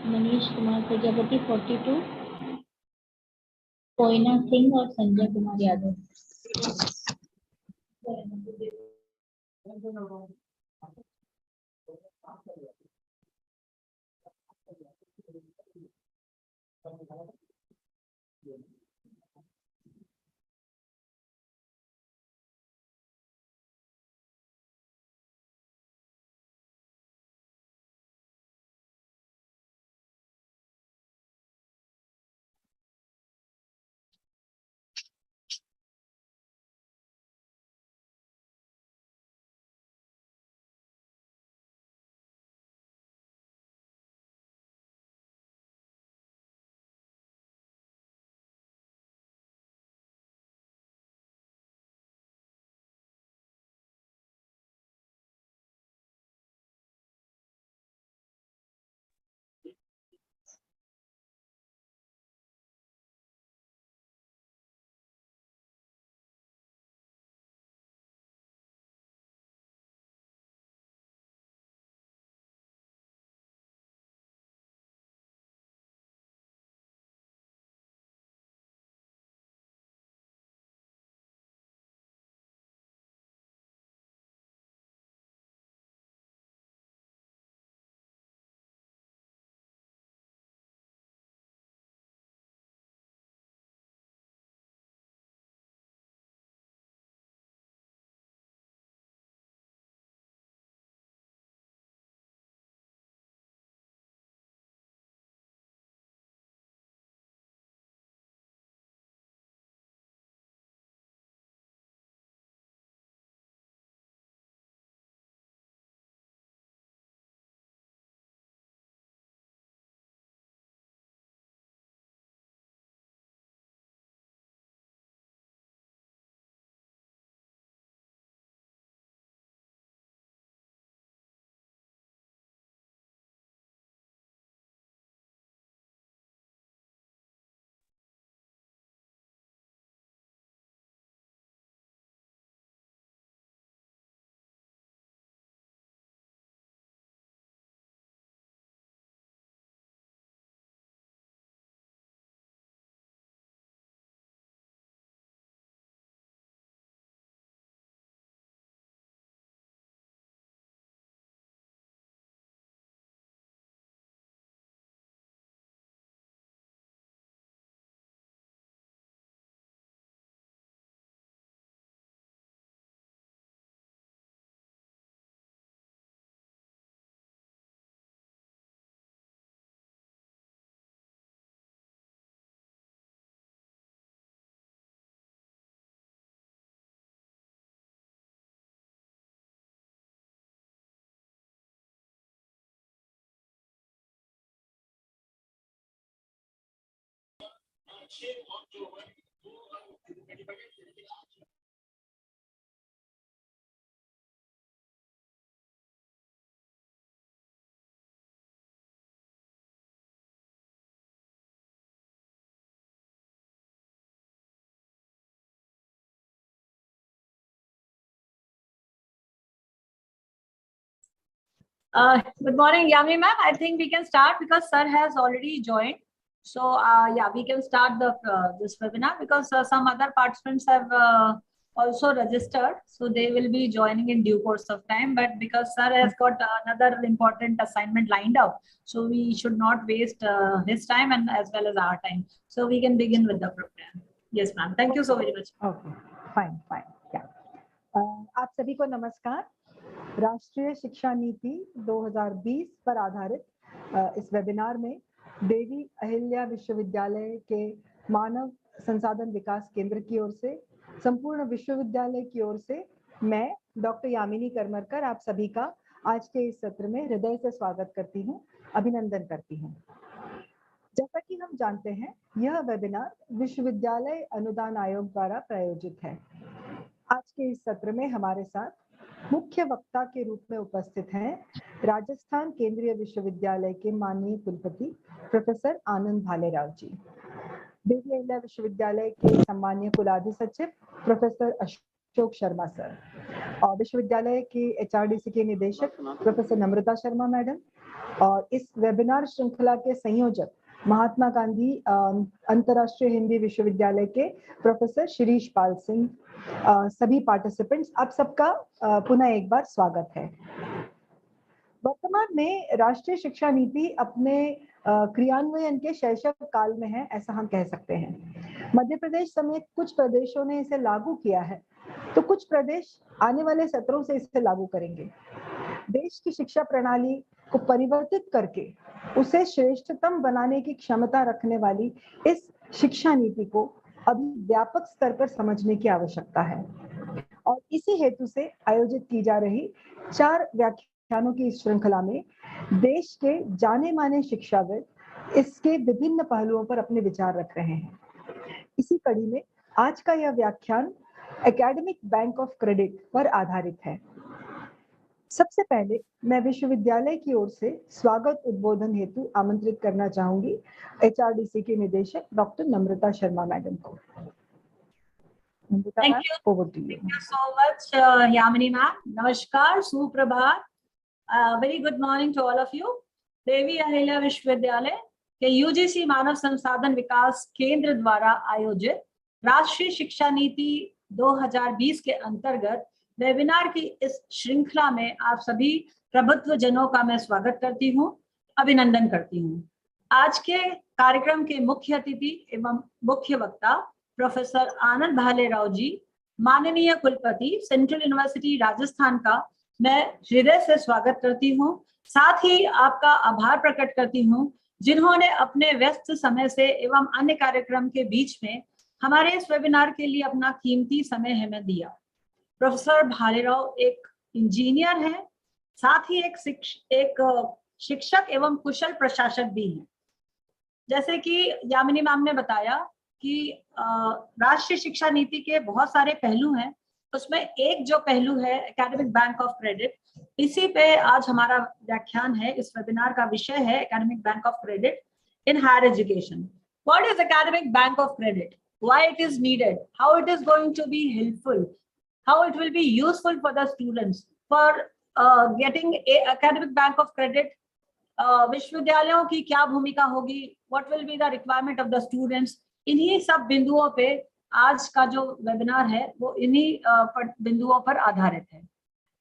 मनीष कुमार प्रजापति 42, कोयना सिंह और Sanjay Kumar Yadav. Good morning, Yami ma'am. I think we can start because sir has already joined. So yeah, we can start the this webinar because some other participants have also registered. So they will be joining in due course of time. But because sir has got another important assignment lined up, so we should not waste his time and as well as our time. So we can begin with the program. Yes, ma'am. Thank you so very much. Okay, fine. Yeah. आप सभी को नमस्कार। राष्ट्रीय शिक्षा नीति 2020 पर आधारित इस वेबिनार में देवी अहिल्या विश्वविद्यालय के मानव संसाधन विकास केंद्र की ओर से, संपूर्ण विश्वविद्यालय की ओर से मैं डॉक्टर यामिनी करमरकर आप सभी का आज के इस सत्र में हृदय से स्वागत करती हूँ, अभिनंदन करती हूँ। जैसा कि हम जानते हैं, यह वेबिनार विश्वविद्यालय अनुदान आयोग द्वारा प्रायोजित है। आज के इस सत्र में हमारे साथ मुख्य वक्ता के रूप में उपस्थित हैं राजस्थान केंद्रीय विश्वविद्यालय के माननीय कुलपति प्रोफेसर आनंद भालेराव जी, देवी अहिल्या विश्वविद्यालय के सम्मानीय कुलाधि सचिव प्रोफेसर अशोक शर्मा सर और विश्वविद्यालय के HRDC के निदेशक प्रोफेसर नम्रता शर्मा मैडम और इस वेबिनार श्रृंखला के संयोजक महात्मा गांधी अंतर्राष्ट्रीय हिंदी विश्वविद्यालय के प्रोफेसर शिरीष पाल सिंह, सभी पार्टिसिपेंट्स, आप सबका पुनः एक बार स्वागत है। वर्तमान में राष्ट्रीय शिक्षा नीति अपने क्रियान्वयन के शैशव काल में है, ऐसा हम कह सकते हैं। मध्य प्रदेश समेत कुछ प्रदेशों ने इसे लागू किया है, तो कुछ प्रदेश आने वाले सत्रों से इसे लागू करेंगे। देश की शिक्षा प्रणाली को परिवर्तित करके उसे श्रेष्ठतम बनाने की क्षमता रखने वाली इस शिक्षा नीति को अभी व्यापक स्तर पर समझने की आवश्यकता है और इसी हेतु से आयोजित की जा रही 4 व्याख्यानों की इस श्रृंखला में देश के जाने माने शिक्षाविद इसके विभिन्न पहलुओं पर अपने विचार रख रहे हैं। इसी कड़ी में आज का यह व्याख्यान एकेडमिक बैंक ऑफ क्रेडिट पर आधारित है। सबसे पहले मैं विश्वविद्यालय की ओर से स्वागत उद्बोधन हेतु आमंत्रित करना चाहूंगी HRDC के निदेशक डॉक्टर नम्रता शर्मा मैडम को। Thank you. Over to you. Thank you so much, Yamini ma'am. Namaskar, Suprabhat. Very good morning to all of you. देवी अहिल्या विश्वविद्यालय के UGC मानव संसाधन विकास केंद्र द्वारा आयोजित राष्ट्रीय शिक्षा नीति 2020 के अंतर्गत वेबिनार की इस श्रृंखला में आप सभी प्रबुद्ध जनों का मैं स्वागत करती हूँ, अभिनंदन करती हूँ। आज के कार्यक्रम के मुख्य अतिथि एवं मुख्य वक्ता प्रोफेसर आनंद भालेराव जी, माननीय कुलपति सेंट्रल यूनिवर्सिटी राजस्थान का मैं हृदय से स्वागत करती हूँ। साथ ही आपका आभार प्रकट करती हूँ जिन्होंने अपने व्यस्त समय से एवं अन्य कार्यक्रम के बीच में हमारे इस वेबिनार के लिए अपना कीमती समय हमें दिया। प्रोफेसर भालेराव एक इंजीनियर हैं, साथ ही एक शिक्षक एवं कुशल प्रशासक भी हैं। जैसे कि यामिनी मैम ने बताया कि राष्ट्रीय शिक्षा नीति के बहुत सारे पहलू हैं, उसमें एक जो पहलू है एकेडमिक बैंक ऑफ क्रेडिट, इसी पे आज हमारा व्याख्यान है। इस वेबिनार का विषय है academic bank of credit in higher education. What is academic bank of credit, why it is needed, how it is going to be helpful, how it will be useful for the students for getting a academic bank of credit, विश्वविद्यालयों की क्या भूमिका होगी, what will be the requirement of the students। इन्हीं सब बिंदुओं पे आज का जो वेबिनार है वो इन्हीं बिंदुओं पर आधारित है।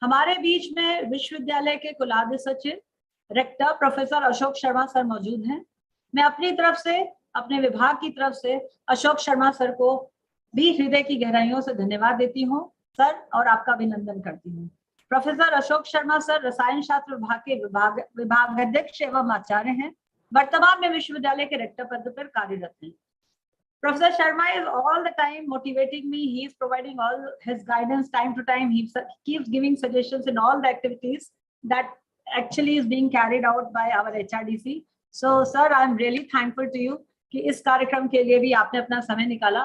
हमारे बीच में विश्वविद्यालय के कुलाधि सचिव rector professor Ashok Sharma sir मौजूद हैं। मैं अपनी तरफ से, अपने विभाग की तरफ से अशोक शर्मा सर को भी हृदय की गहराइयों से धन्यवाद देती हूँ सर और आपका अभिनंदन करती हूँ। प्रोफेसर अशोक शर्मा सर रसायन शास्त्र विभाग के विभागाध्यक्ष एवं आचार्य हैं, वर्तमान में विश्वविद्यालय के रेक्टर पद पर कार्यरत हैं। Professor Sharma is all the time motivating me. He is providing all his guidance time to time. He keeps giving suggestions in all the activities that actually is being carried out by our HRDC. So, sir, I am really thankful to you कि इस कार्यक्रम के लिए भी आपने अपना समय निकाला.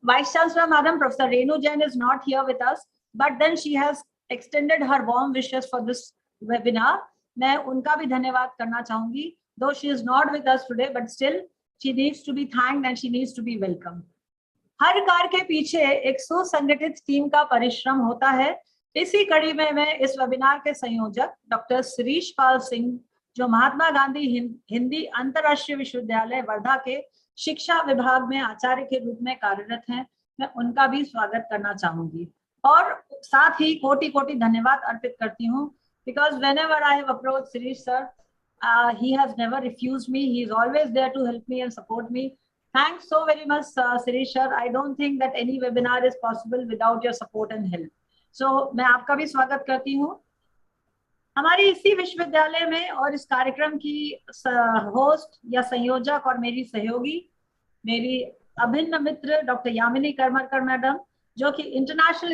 Vice chancellor madam professor Renu Jain is not here with us, but then she has extended her warm wishes for this webinar. मैं उनका भी धन्यवाद करना चाहूंगी. Though she is not with us today, but still she needs to be thanked and she needs to be welcomed. हर कार्य के पीछे एक सुसंगठित टीम का परिश्रम होता है. इसी कड़ी में मैं इस वेबिनार के संयोजक डॉक्टर शिरीष पाल सिंह, जो महात्मा गांधी हिंदी अंतरराष्ट्रीय विश्वविद्यालय वर्धा के शिक्षा विभाग में आचार्य के रूप में कार्यरत हैं, मैं उनका भी स्वागत करना चाहूंगी. और साथ ही कोटि कोटि धन्यवाद अर्पित करती हूँ, because whenever I have approached Shirish sir, he has never refused me. He is always there to help me and support me. Thanks so very much, Shirish sir. I don't think that any webinar is possible without your support and help. So मैं आपका भी स्वागत करती हूँ. हमारी इसी विश्वविद्यालय में और इस कार्यक्रम की होस्ट या संयोजक और मेरी सहयोगी, मेरी अभिन्न मित्र डॉक्टर यामिनी करमरकर मैडम, जो कि international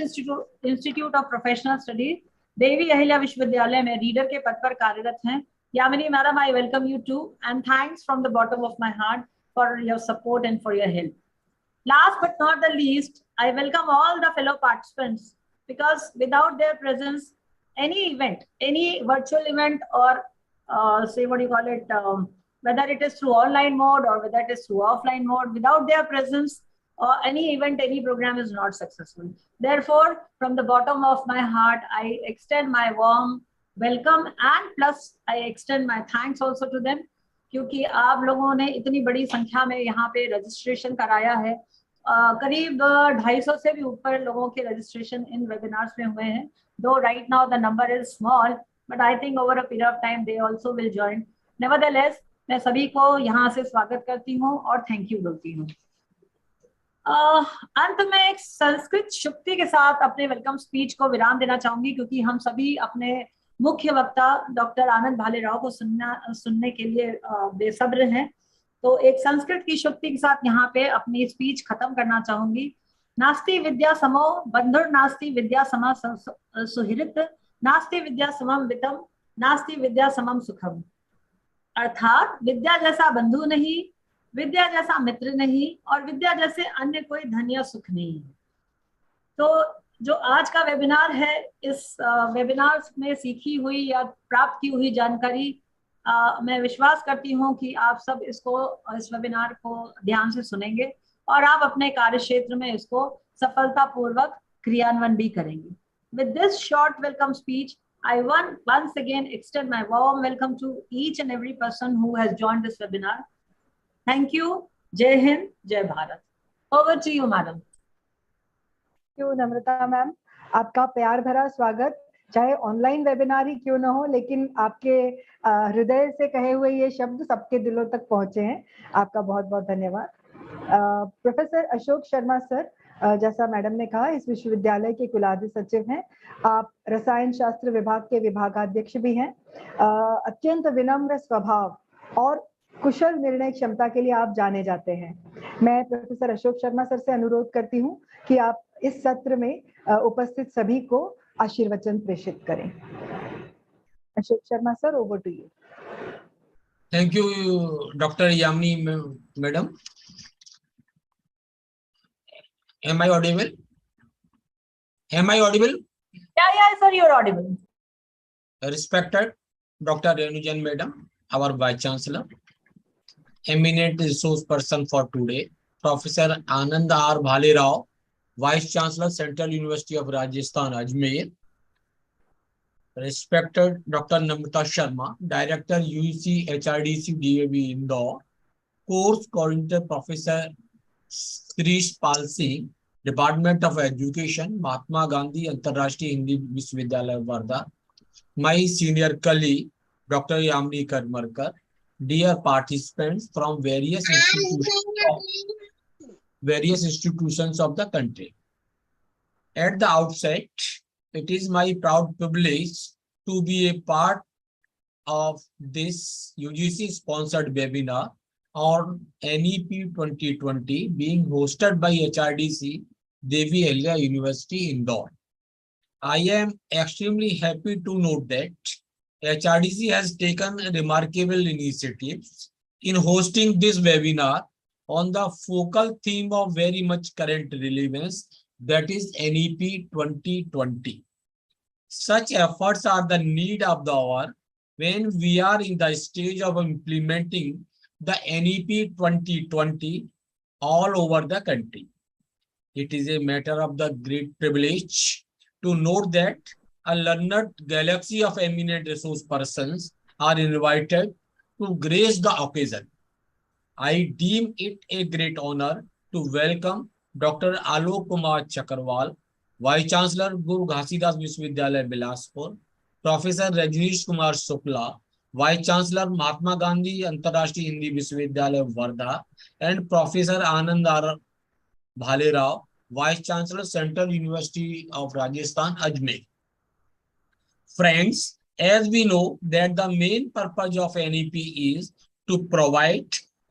institute of professional studies Devi Ahilya Vishwavidyalaya में रीडर के पद पर कार्यरत हैं. Yamini madam, I welcome you to and thanks from the bottom of my heart for your support and for your help. Last but not the least, I welcome all the fellow participants, because without their presence, any event, any virtual event, or say what you call it, whether it is through online mode or whether it is through offline mode, without their presence, any event, any program is not successful. Therefore, from the bottom of my heart, I extend my warm welcome and plus I extend my thanks also to them, क्योंकि आप लोगों ने इतनी बड़ी संख्या में यहाँ पे रजिस्ट्रेशन कराया है. करीब 250 से भी ऊपर लोगों के रजिस्ट्रेशन इन वेबिनार्स में हुए हैं. Though right now the number is small, but I think over a period of time they also will join. Nevertheless, मैं सभी को यहाँ से स्वागत करती हूँ और थैंक यू बोलती हूँ. अंत में एक संस्कृत शुक्ति के साथ अपने वेलकम स्पीच को विराम देना चाहूंगी, क्योंकि हम सभी अपने मुख्य वक्ता डॉक्टर आनंद भालेराव को सुनने के लिए बेसब्र हैं. तो एक संस्कृत की शुक्ति के साथ यहाँ पे अपनी स्पीच खत्म करना चाहूंगी. नास्ति विद्या समो बंधुर नास्ति विद्या समा सुहृत नास्ति विद्या समम वितम नास्ति विद्या समम सुखम. अर्थात विद्या जैसा बंधु नहीं, विद्या जैसा मित्र नहीं और विद्या जैसे अन्य कोई धन या सुख नहीं है. तो जो आज का वेबिनार है, इस वेबिनार में सीखी हुई या प्राप्त की हुई जानकारी, मैं विश्वास करती हूँ कि आप सब इस वेबिनार को ध्यान से सुनेंगे और आप अपने कार्य क्षेत्र में इसको सफलतापूर्वक क्रियान्वयन भी करेंगे. With this short welcome speech, I once again extend my warm welcome to each and every person who has joined this webinar. Thank you. Jai Hind, Jai Bharat. Over to you, madam. Thank you, Namrata ma'am. आपका प्यार भरा स्वागत. चाहे online webinar ही क्यों ना हो, लेकिन आपके हृदय से कहे हुए ये शब्द सबके दिलों तक पहुंचे हैं. आपका बहुत बहुत धन्यवाद. प्रोफेसर अशोक शर्मा सर, जैसा मैडम ने कहा, इस विश्वविद्यालय के कुलाधि सचिव हैं. आप रसायन शास्त्र विभाग के विभागाध्यक्ष भी हैं. अत्यंत विनम्र स्वभाव और कुशल निर्णय क्षमता के लिए आप जाने जाते हैं. मैं प्रोफेसर अशोक शर्मा सर से अनुरोध करती हूं कि आप इस सत्र में उपस्थित सभी को आशीर्वचन प्रेषित करें. Ashok Sharma sir, over to you. Thank you doctor Yamini madam. Am I audible? Am I audible? Yeah, sir, you're audible. Respected Dr. Renu Jain Madam, our Vice Chancellor, eminent resource person for today, Professor Anand R. Bhalerao, Vice Chancellor, Central University of Rajasthan, Ajmer, respected Dr. Namrata Sharma, Director UC HRDC DAVV Indore, Course Coordinator Professor Shirish Pal Singh, Department of Education, Mahatma Gandhi Antarrashtriya Hindi Vishwavidyalaya Varda, my senior colleague Dr. Yamini Karmarkar, dear participants from various institutions of the country. At the outset, it is my proud privilege to be a part of this UGC-sponsored webinar on NEP 2020 being hosted by HRDC DAVV University Indore. I am extremely happy to note that HRDC has taken remarkable initiatives in hosting this webinar on the focal theme of very much current relevance, that is NEP 2020. Such efforts are the need of the hour when we are in the stage of implementing the NEP 2020 all over the country. It is a matter of the great privilege to note that a learned galaxy of eminent resource persons are invited to grace the occasion. I deem it a great honor to welcome Dr. Alok Kumar Chakraval, Vice Chancellor Guru Ghasidas Vishwavidyalaya Bilaspur, Professor Rajneesh Kumar Shukla, Vice Chancellor Mahatma Gandhi Antarashtriya Hindi Vishwavidyalaya Wardha, and Professor Anand R. Bhale Rao, Vice Chancellor Central University of Rajasthan, Ajmer. Friends, as we know that the main purpose of NEP is to provide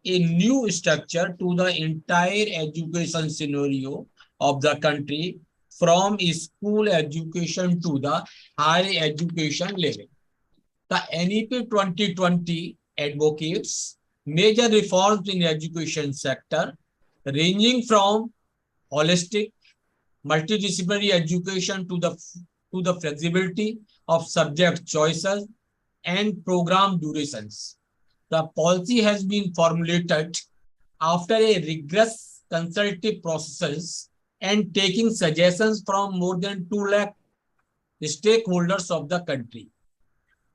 a new structure to the entire education scenario of the country from school education to the higher education level. The NEP 2020 advocates major reforms in education sector ranging from holistic multidisciplinary education to the flexibility of subject choices and program durations. The policy has been formulated after a rigorous consultative process and taking suggestions from more than 2 lakh stakeholders of the country.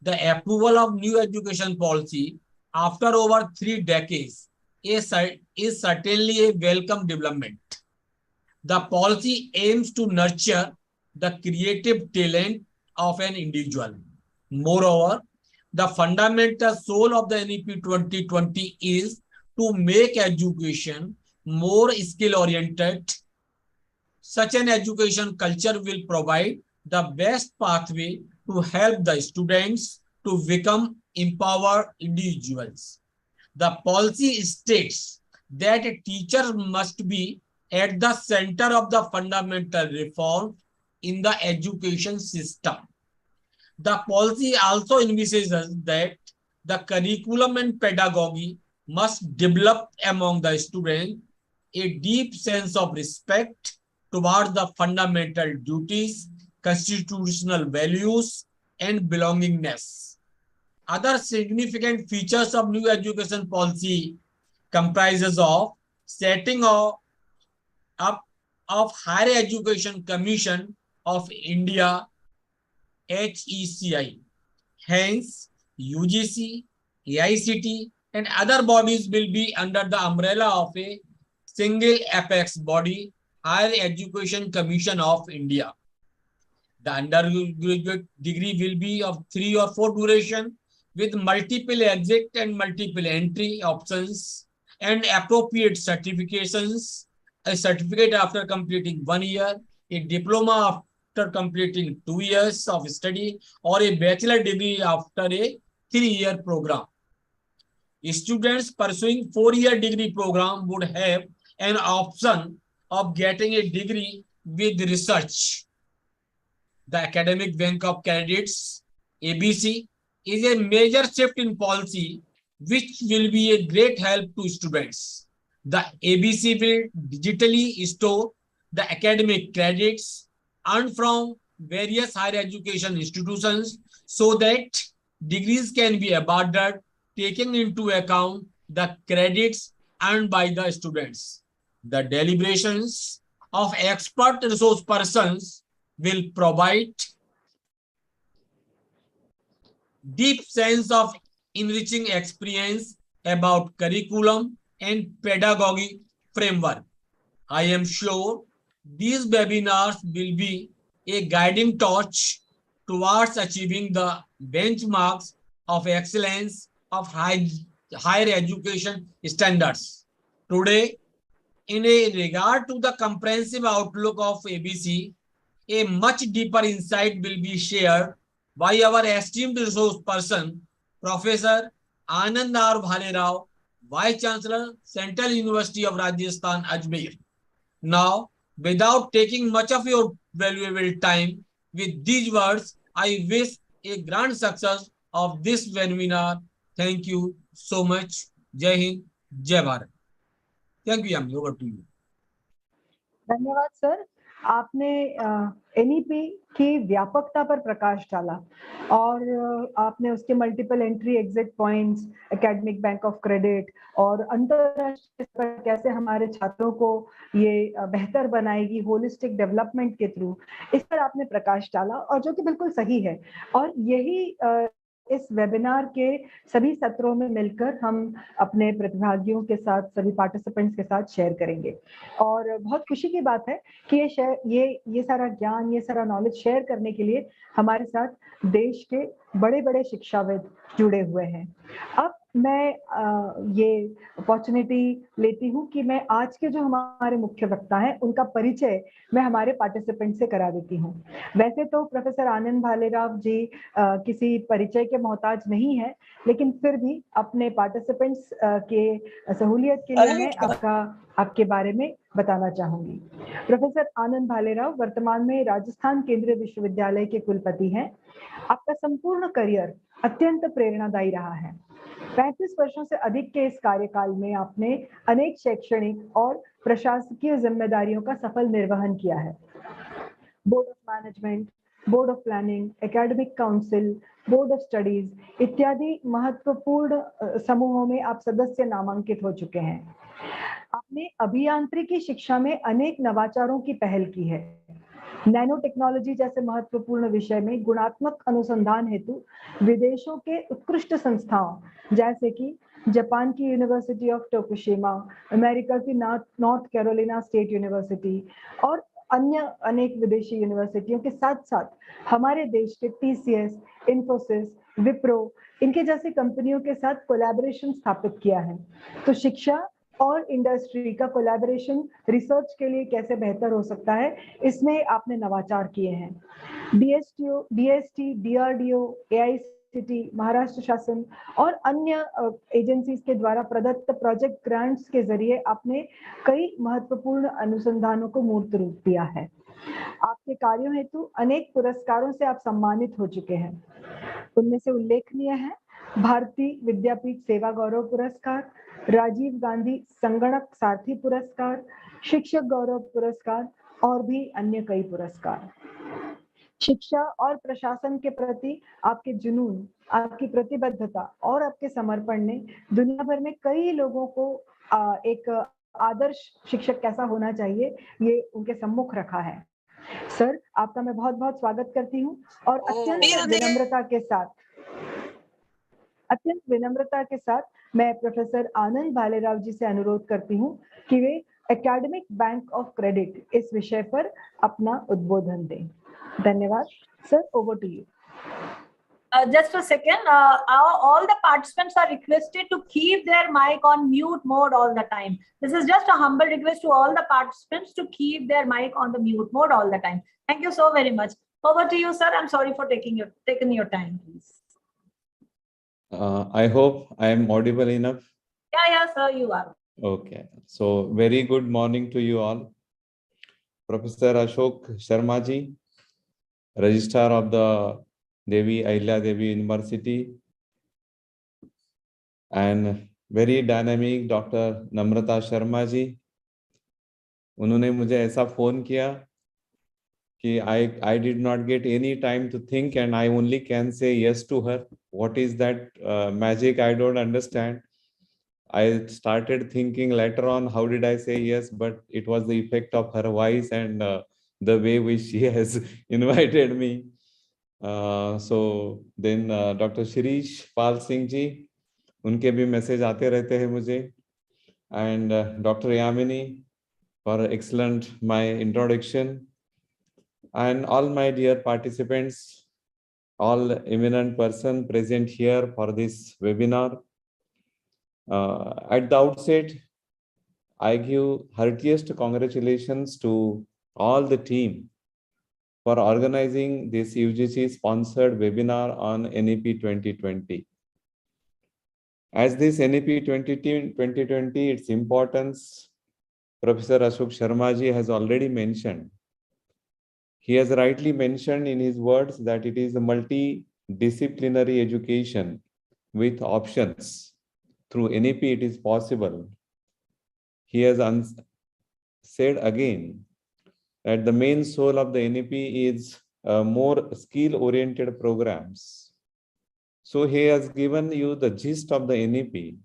The approval of new education policy after over 3 decades is certainly a welcome development. The policy aims to nurture the creative talent of an individual. Moreover, the fundamental soul of the NEP 2020 is to make education more skill-oriented. Such an education culture will provide the best pathway to help the students to become empowered individuals. The policy states that a teacher must be at the center of the fundamental reform in the education system. The policy also envisages that the curriculum and pedagogy must develop among the students a deep sense of respect towards the fundamental duties, constitutional values, and belongingness. Other significant features of new education policy comprises of setting up of Higher Education Commission of India, HECI. Hence, UGC, AICT, and other bodies will be under the umbrella of a single apex body, Higher Education Commission of India. The undergraduate degree will be of 3 or 4 duration with multiple exit and multiple entry options and appropriate certifications, a certificate after completing 1 year, a diploma after completing 2 years of study, or a bachelor degree after a 3-year program. Students pursuing 4-year degree program would have an option of getting a degree with research. The academic bank of candidates, ABC, is a major shift in policy which will be a great help to students. The ABC will digitally store the academic credits earned from various higher education institutions so that degrees can be awarded taking into account the credits earned by the students. The deliberations of expert resource persons will provide deep sense of enriching experience about curriculum and pedagogy framework. I am sure these webinars will be a guiding torch towards achieving the benchmarks of excellence of higher education standards. Today, in a regard to the comprehensive outlook of ABC, a much deeper insight will be shared by our esteemed resource person, Professor Anand R. Bhale Rao, Vice Chancellor, Central University of Rajasthan, Ajmer. Now, without taking much of your valuable time, with these words, I wish a grand success of this webinar. Thank you so much. Jai Hind, Jai Bharat. Thank you, Yami. Over to you. धन्यवाद sir. आपने NEP की व्यापकता पर प्रकाश डाला और आपने उसके multiple entry exit points, academic bank of credit और अंतरराष्ट्रीय स्तर पर कैसे हमारे छात्रों को ये बेहतर बनाएगी होलिस्टिक डेवलपमेंट के थ्रू, इस पर आपने प्रकाश डाला और जो कि बिल्कुल सही है। और यही इस वेबिनार के सभी सत्रों में मिलकर हम अपने प्रतिभागियों के साथ, सभी पार्टिसिपेंट्स के साथ शेयर करेंगे। और बहुत खुशी की बात है कि ये सारा ज्ञान, ये सारा नॉलेज शेयर करने के लिए हमारे साथ देश के बड़े-बड़े शिक्षाविद जुड़े हुए हैं। अब मैं ये अपॉर्चुनिटी लेती हूँ कि मैं आज के जो हमारे मुख्य वक्ता हैं उनका परिचय मैं हमारे पार्टिसिपेंट से करा देती हूँ। वैसे तो प्रोफेसर आनंद भालेराव जी किसी परिचय के मोहताज नहीं है, लेकिन फिर भी अपने पार्टिसिपेंट्स के सहूलियत के लिए मैं आपके बारे में बताना चाहूंगी। प्रोफेसर आनंद भालेराव वर्तमान में राजस्थान केंद्रीय विश्वविद्यालय के कुलपति हैं। आपका संपूर्ण करियर अत्यंत प्रेरणादायी रहा है। 35 वर्षों से अधिक के इस कार्यकाल में आपने अनेक शैक्षणिक और प्रशासकीय जिम्मेदारियों का सफल निर्वहन किया है। Board of management, board of planning, academic council, board of studies इत्यादि महत्वपूर्ण समूहों में आप सदस्य नामांकित हो चुके हैं। आपने अभियांत्रिकी शिक्षा में अनेक नवाचारों की पहल की है। नैनो टेक्नोलॉजी जैसे महत्वपूर्ण विषय में गुणात्मक अनुसंधान हेतु विदेशों के उत्कृष्ट संस्थाओं जैसे कि जापान की यूनिवर्सिटी ऑफ टोकुशिमा, अमेरिका की नॉर्थ कैरोलिना स्टेट यूनिवर्सिटी और अन्य अनेक विदेशी यूनिवर्सिटियों के साथ साथ हमारे देश के टीसीएस, इन्फोसिस, विप्रो इनके जैसी कंपनियों के साथ कोलैबोरेशन स्थापित किया है। तो शिक्षा और इंडस्ट्री का कोलैबोरेशन रिसर्च के लिए कैसे बेहतर हो सकता है, इसमें आपने नवाचार किए हैं। डीएसटी, डीआरडीओ, एआईसीटी, महाराष्ट्र शासन और अन्य एजेंसीज के द्वारा प्रदत्त प्रोजेक्ट ग्रांट्स के जरिए आपने कई महत्वपूर्ण अनुसंधानों को मूर्त रूप दिया है। आपके कार्यों हेतु अनेक पुरस्कारों से आप सम्मानित हो चुके हैं। उनमें से उल्लेखनीय है भारतीय विद्यापीठ सेवा गौरव पुरस्कार, राजीव गांधी संगणक सारथी पुरस्कार, शिक्षक गौरव पुरस्कार और भी अन्य कई पुरस्कार। शिक्षा और प्रशासन के प्रति आपके जुनून, आपकी प्रतिबद्धता और आपके समर्पण ने दुनिया भर में कई लोगों को एक आदर्श शिक्षक कैसा होना चाहिए ये उनके सम्मुख रखा है। सर, आपका मैं बहुत बहुत स्वागत करती हूँ और अत्यंत विनम्रता के साथ मैं प्रोफेसर आनंद भालेराव जी से अनुरोध करती हूँ कि वे एकेडमिक बैंक ऑफ क्रेडिट इस विषय पर अपना उद्बोधन दें। धन्यवाद sir, over to you. Just a second, all the participants are requested to keep their mic on mute mode all the time. This is just a humble request to all the participants to keep their mic on the mute mode all the time. Thank you so very much. Over to you, sir. I'm sorry for taking your time, please. I hope I am audible enough. Yeah, sir, you are. Okay. So very good morning to you all. Professor Ashok Sharma ji, Registrar of the Devi Ahilya Devi University, and very dynamic Dr. Namrata Sharma ji. उन्होंने मुझे ऐसा phone किया कि I did not get any time to think and I only can say yes to her. What is that magic? I don't understand. I started thinking later on, how did I say yes? But it was the effect of her voice and the way which she has invited me. So then Dr. Shirish Pal Singh ji, उनके भी message आते रहते हैं मुझे, and Dr. Yamini for excellent my introduction, and all my dear participants, all eminent person present here for this webinar. At the outset, I give heartiest congratulations to all the team for organizing this UGC sponsored webinar on NEP 2020. As this NEP 2020, its importance, Professor Ashok Sharma ji has already mentioned. He has rightly mentioned in his words that it is a multidisciplinary education with options. Through NEP, it is possible. he has said again that the main soul of the NEP is more skill-oriented programs. So he has given you the gist of the NEP.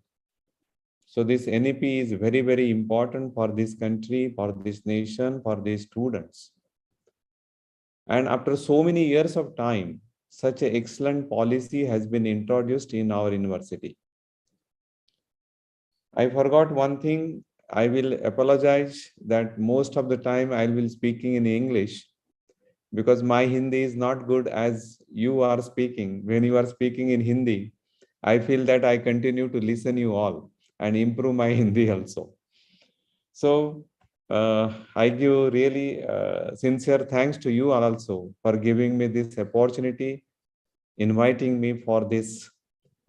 So this NEP is very, very important for this country, for this nation, for these students. And after so many years of time, such an excellent policy has been introduced in our university. I forgot one thing. I will apologize that most of the time I will be speaking in English because my Hindi is not good as you are speaking. When you are speaking in Hindi, I feel that I continue to listen you all and improve my Hindi also. So I give really sincere thanks to you all also for giving me this opportunity, inviting me for this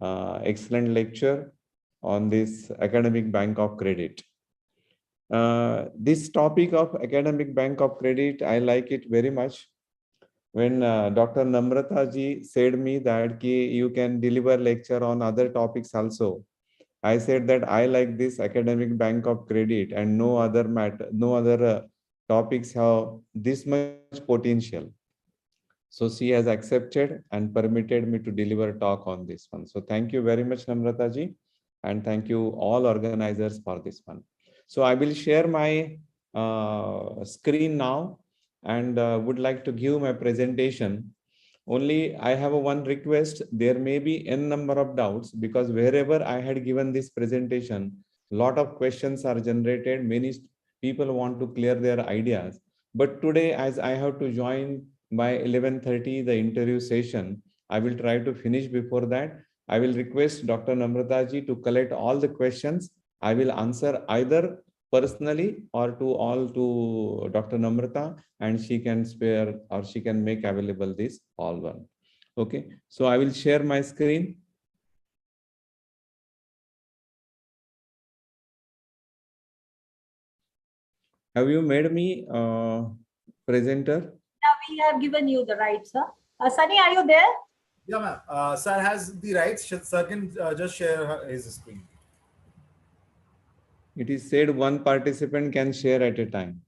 excellent lecture on this academic bank of credit. This topic of academic bank of credit, I like it very much. When Dr. Namrata ji said me that you can deliver lecture on other topics also, I said that I like this academic bank of credit and no other matter, no other topics have this much potential. So she has accepted and permitted me to deliver talk on this one. So thank you very much, Namrata ji, and thank you all organizers for this one. So I will share my screen now and would like to give my presentation. Only I have one request. There may be n number of doubts because wherever I had given this presentation, lot of questions are generated. Many people want to clear their ideas. But today, as I have to join by 11:30 the interview session, I will try to finish before that. I will request Dr. Namrata ji to collect all the questions. I will answer either personally or to Dr. Namrata, and she can spare or she can make available this all one. Okay, so I will share my screen. Have you made me presenter? Yeah, we have given you the right, sir. Sunny, are you there? Yeah, ma'am. Sir has the rights. Sir can just share his screen. It is said one participant can share at a time.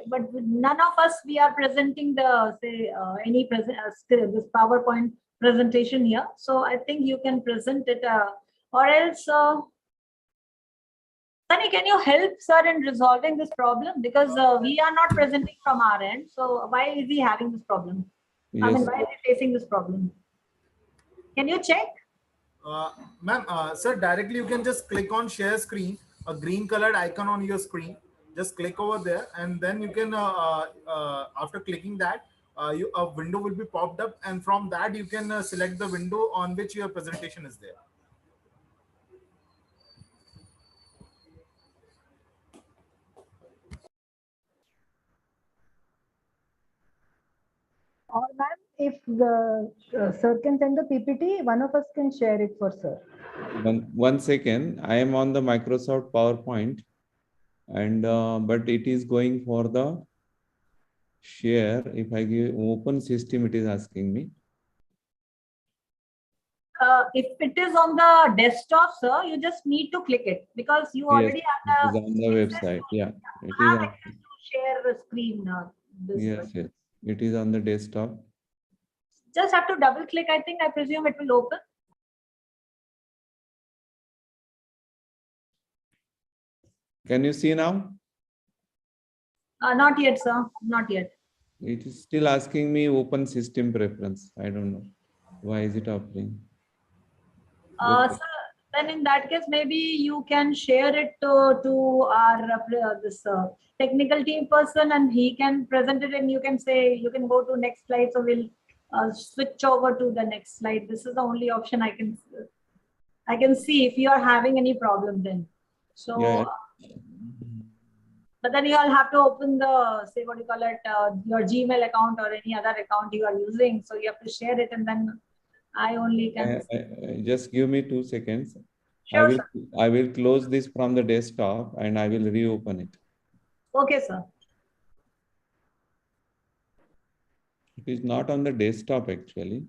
But none of us, we are presenting the, say, any this PowerPoint presentation here. So I think you can present it or else, Sunny, can you help sir in resolving this problem? Because we are not presenting from our end. So why is he having this problem? Yes. I mean, why is he facing this problem? Can you check? Ma'am, sir, directly you can just click on share screen, a green colored icon on your screen. Just click over there, and then you can, after clicking that, a window will be popped up, and from that you can select the window on which your presentation is there. Or ma'am, if the sir can send the PPT, one of us can share it for sir. One second. I am on the Microsoft PowerPoint, and but it is going for the share. If I give open system, it is asking me. If it is on the desktop, sir, you just need to click it because you already have the, on the website. Yeah, it is have on, access to share the screen. yes, it is on the desktop. Just have to double click. I think I presume it will open. Can you see now? Not yet, sir. Not yet. It is still asking me open system preference. I don't know. Why is it offering? Sir, then in that case, maybe you can share it to our this technical team person, and he can present it, and you can say you can go to next slide. So we'll switch over to the next slide. This is the only option I can see if you are having any problem then. So. Yeah. But then you all have to open the, say, what you call it, your Gmail account or any other account you are using. So you have to share it, and then I only can. Just give me 2 seconds. Sure, sir. I will close this from the desktop and I will reopen it. Okay, sir. It is not on the desktop actually.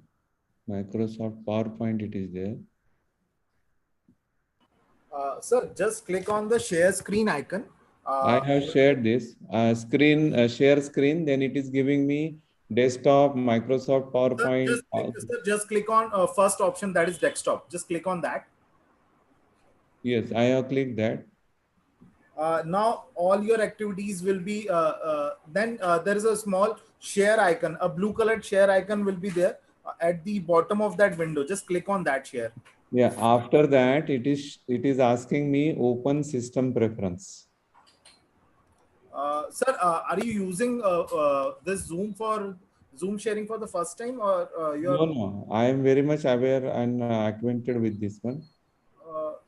Microsoft PowerPoint, it is there. Sir, just click on the share screen icon. I have shared this share screen. Then it is giving me desktop, Microsoft Sir, PowerPoint. just click on first option, that is desktop. Just click on that. Yes, I have clicked that. Now all your activities will be then there is a small share icon, a blue colored share icon will be there at the bottom of that window. Just click on that share. Yeah. After that, it is asking me open system preference. Sir, are you using this Zoom sharing for the first time, or you're? No. I am very much aware and acquainted with this one.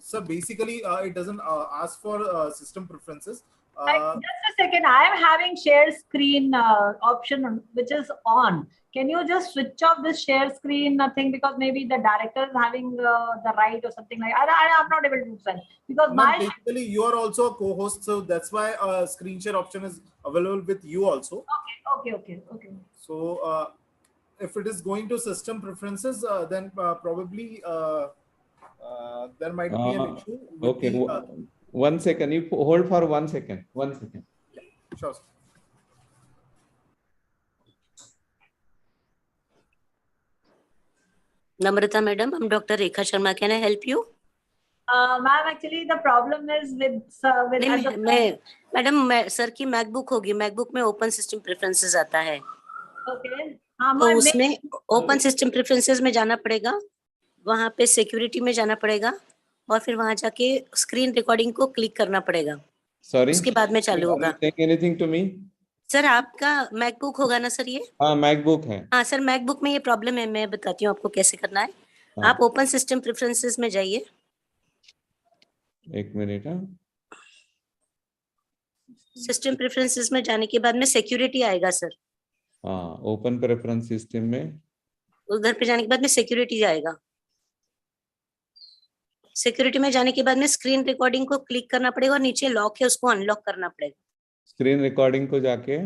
Sir, basically, it doesn't ask for system preferences. Just a second. I am having share screen option which is on. Can you just switch off this share screen thing, because maybe the director is having the right or something like. I am not able to do that because my. Basically, you are also a co-host, so that's why screen share option is available with you also. Okay. So if it is going to system preferences, then probably there might be an issue with Okay. the. 1 second. You hold for 1 second. 1 second. Yeah, sure. Sir. Namrata madam, I'm Dr. Rekha Sharma. Can I help you? Ma'am, actually the problem is with नहीं madam sir की MacBook होगी, MacBook में open system preferences आता है, okay. तो उसमें open system preferences में जाना पड़ेगा, वहां पे सिक्योरिटी में जाना पड़ेगा और फिर वहां जाके स्क्रीन रिकॉर्डिंग को क्लिक करना पड़ेगा. Sorry. उसके बाद में चालू होगा. Anything to me? सर आपका मैकबुक होगा ना सर? ये हाँ मैकबुक है. हाँ सर, मैकबुक में ये प्रॉब्लम है, मैं बताती हूँ आपको कैसे करना है. आप ओपन सिस्टम प्रेफरेंसेस में जाइए. 1 मिनट. सिस्टम प्रेफरेंसेस में जाने के बाद में सिक्योरिटी आएगा सर. हाँ, ओपन प्रेफरेंस सिस्टम में उधर पे जाने के बाद में सिक्योरिटी आएगा. सिक्योरिटी में जाने के बाद में स्क्रीन रिकॉर्डिंग को क्लिक करना पड़ेगा और नीचे लॉक है उसको अनलॉक करना पड़ेगा. स्क्रीन रिकॉर्डिंग को जाके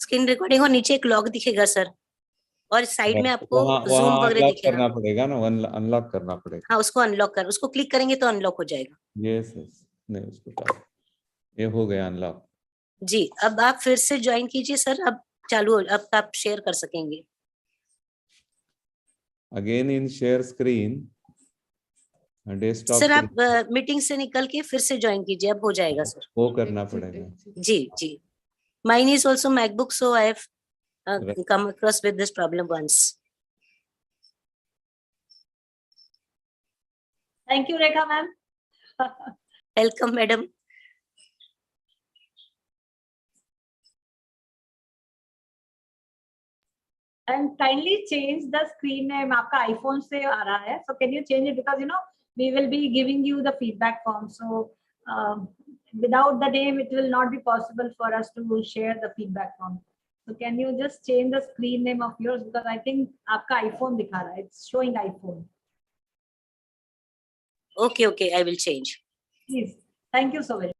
स्क्रीन रिकॉर्डिंग और नीचे एक लॉक दिखेगा सर, और साइड में आपको जूम वगैरह दिखेगा. करना पड़ेगा ना, अनलॉक करना पड़ेगा. हाँ, उसको अनलॉक कर, उसको क्लिक करेंगे तो अनलॉक हो जाएगा. यस नहीं उसको ये हो गया अनलॉक जी. अब आप फिर से ज्वाइन कीजिए सर. अब चालू, अब आप शेयर कर सकेंगे. Again in share screen desktop. Sir आप मीटिंग से निकल के फिर से ज्वाइन कीजिए, अब हो जाएगा सर. वो करना पड़ेगा. जी. Mine is also MacBook, so I have come across with this problem once. Thank you, Rekha ma'am. Welcome, madam. And kindly change the screen name. आपका iPhone से आ रहा है, so can you change it, because we will be giving you the feedback form. So without the name, it will not be possible for us to share the feedback form. So can you just change the screen name of yours, because I think आपका iPhone दिखा रहा है, it's showing iPhone. Okay, I will change. Please, thank you so very much.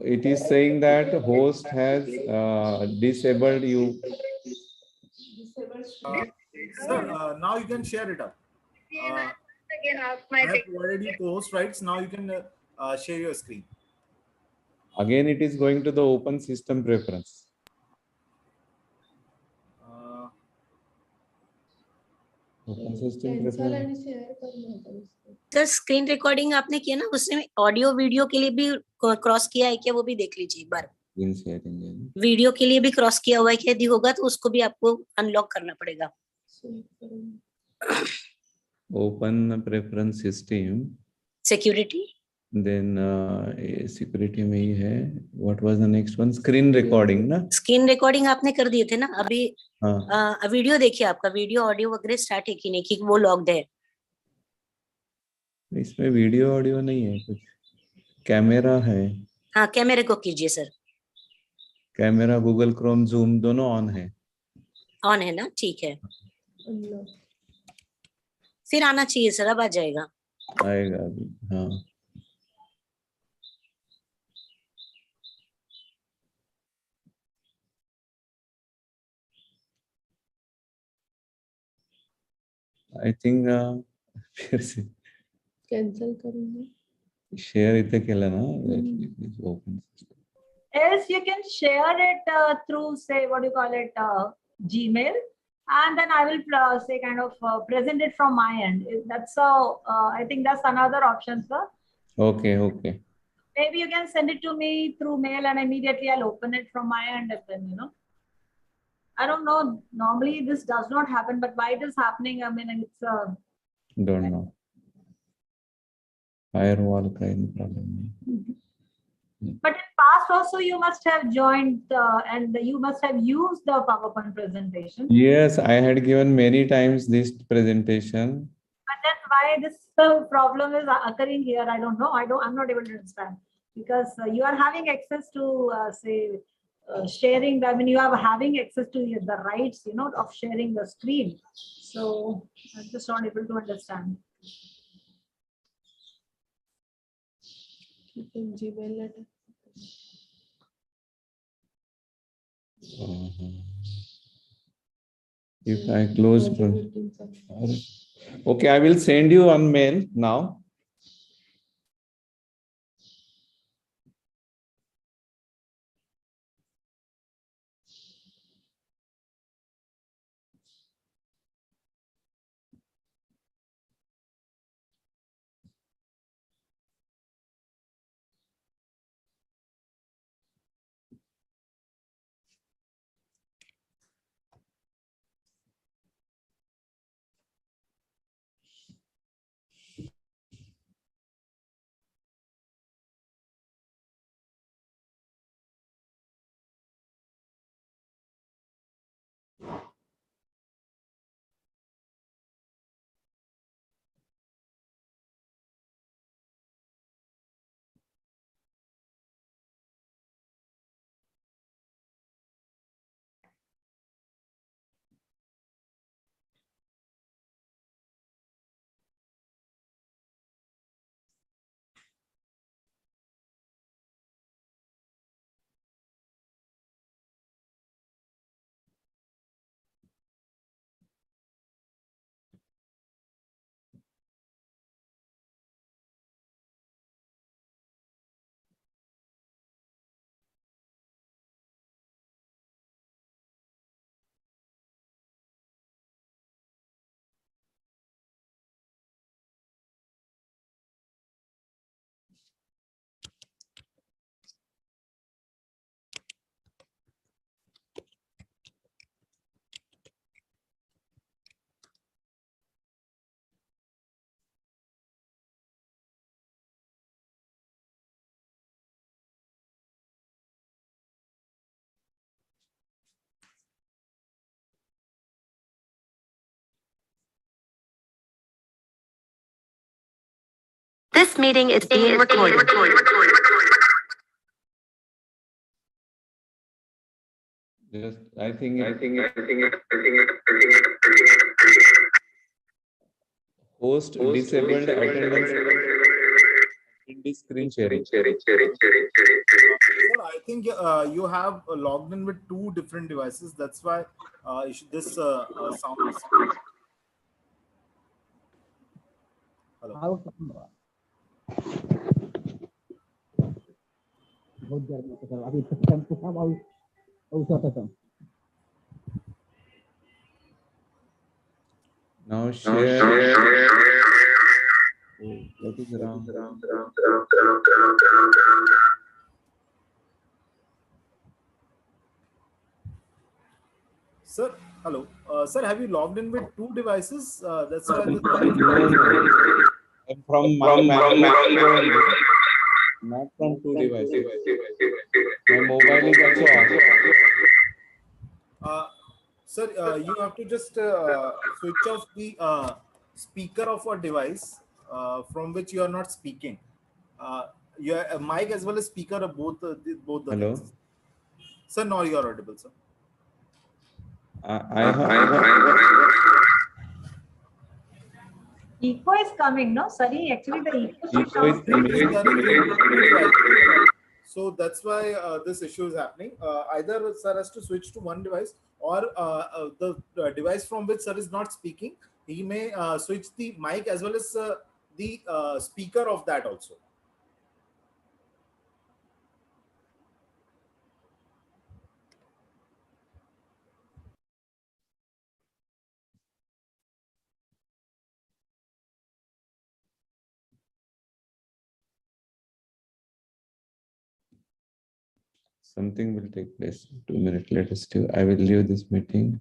It is saying that host has disabled you. Sir, now you can share it up. I have provided you co-host rights. Now you can share your screen. Again, it is going to the open system preference. Open system preference. Sir screen recording आपने किया ना, उसमें audio video के लिए भी cross किया है क्या, वो भी देख लीजिए एक बार। Screen sharing. वीडियो के लिए भी क्रॉस किया हुआ है क्या, यदि होगा तो उसको भी आपको अनलॉक करना पड़ेगा। Open preference system. Security, Then security में ही है. What was the next one? Screen recording ना? स्क्रीन रिकॉर्डिंग आपने कर दिए थे ना अभी। हाँ. वीडियो देखिए, आपका वीडियो ऑडियो वगैरह स्टार्ट है कि नहीं, कि वो लॉक्ड है। इसमें वीडियो ऑडियो नहीं है कुछ, कैमरा है। हाँ, कैमरे को कीजिए sir. Camera, Google Chrome, zoom दोनों ऑन है। ऑन है ना, ठीक है। फिर आना चाहिए सर, अब आ जाएगा। आएगा अभी, हाँ। आई थिंक फिर से कैंसिल करूंगी। शेअर इथे केलं ना, open. Else you can share it through, say, what do you call it, Gmail, and then I will say kind of present it from my end. That's I think that's another option, sir. Okay, okay. Maybe you can send it to me through mail, and immediately I'll open it from my end, and then I don't know. Normally this does not happen, but why it is happening? I mean, it's Don't know. Firewall kind problem. But in past also you must have joined and you must have used the PowerPoint presentation. Yes, I had given many times this presentation. But then why this problem is occurring here? I don't know. I'm not able to understand, because you are having access to say sharing. I mean, you are having access to the rights, of sharing the screen. So I'm just not able to understand. Gmail letter. If I close, okay, I will send you on mail now. This meeting is being recorded. Just, I think host disabled attendance. This screen sharing. Sir, I think you have logged in with two different devices. That's why this sound is. Hello. Now share. Oh, what is wrong? Sir, hello. Sir, have you logged in with two devices? That's why. No, from my Mac, not from two devices. My mobile is also off. Sir, you have to just switch off the speaker of a device from which you are not speaking. Your mic as well as speaker are both the Hello. things. Sir, now you are audible, sir. Echo is coming, no? Sorry, actually the Echo is coming. So that's why this issue is happening. Either sir has to switch to one device, or the device from which sir is not speaking, he may switch the mic as well as the speaker of that also. Something will take place. 2 minutes. Let us do. I will leave this meeting.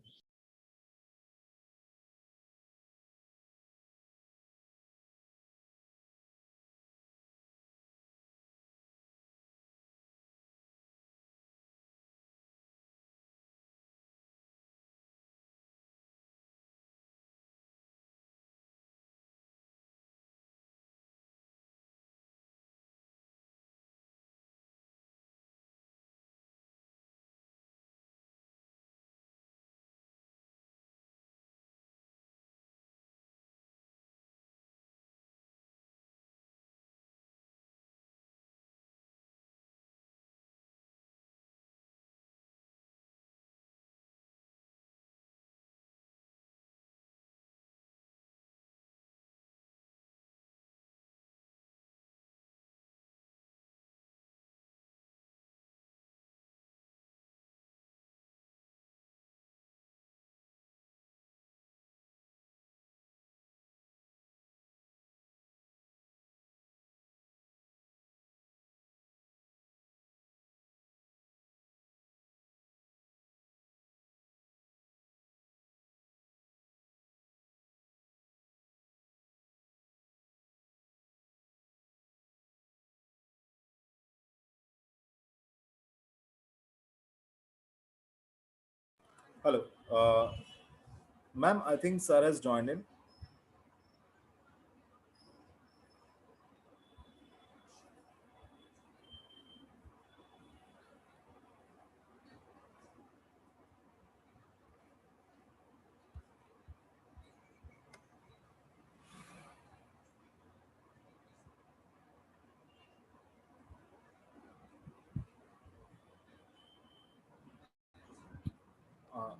Hello, ma'am. I think sir has joined in.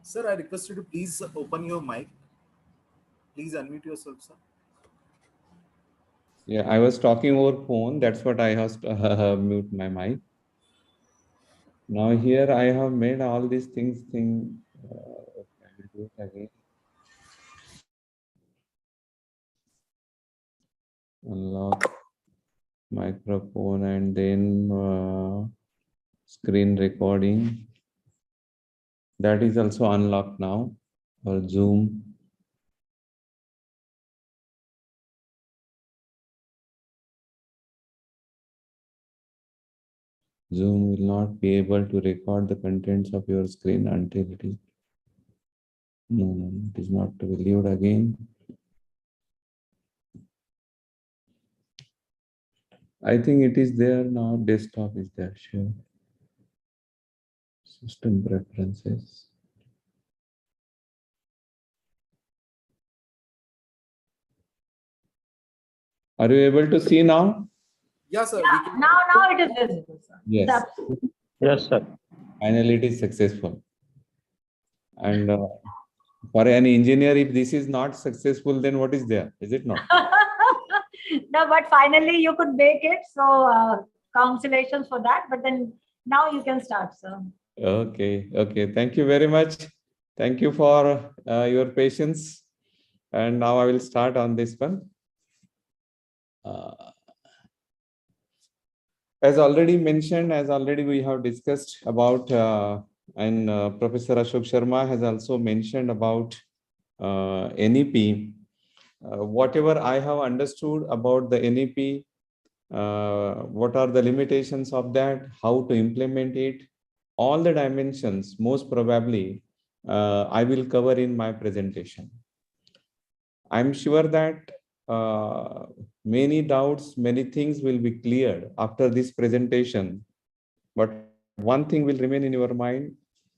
Sir, I request you to please open your mic. Please unmute yourself, sir. Yeah, I was talking over phone. That's what I have mute my mic. Now here I have made all these things. I will do it again. Unlock microphone and then screen recording. That is also unlocked now. Or Zoom. Zoom will not be able to record the contents of your screen until it is. No, it is not valued again. I think it is there now. Desktop is there. Sure. System preferences. Are you able to see now? Yeah, sir. Yeah, We can. now it is visible, sir. Yes. That's- Yes, sir. Finally, it is successful. And for an engineer, if this is not successful, then what is there? Is it not? No, but finally you could make it. So congratulations for that. But then now you can start, sir. Okay. Okay. Thank you very much. Thank you for your patience. And now I will start on this one. As already mentioned, as already we have discussed about, and Professor Ashok Sharma has also mentioned about NEP. Whatever I have understood about the NEP, what are the limitations of that, how to implement it, all the dimensions, most probably, I will cover in my presentation. I'm sure that many doubts, many things will be cleared after this presentation. But one thing will remain in your mind,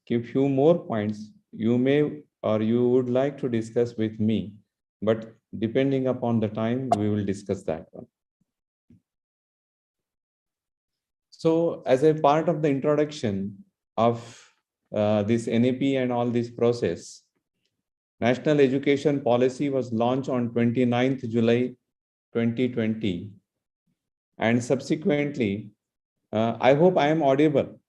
a few more points you may or you would like to discuss with me, but depending upon the time, we will discuss that one. So as a part of the introduction of this NEP and all this process, National Education Policy was launched on 29th July 2020. And subsequently, I hope I am audible.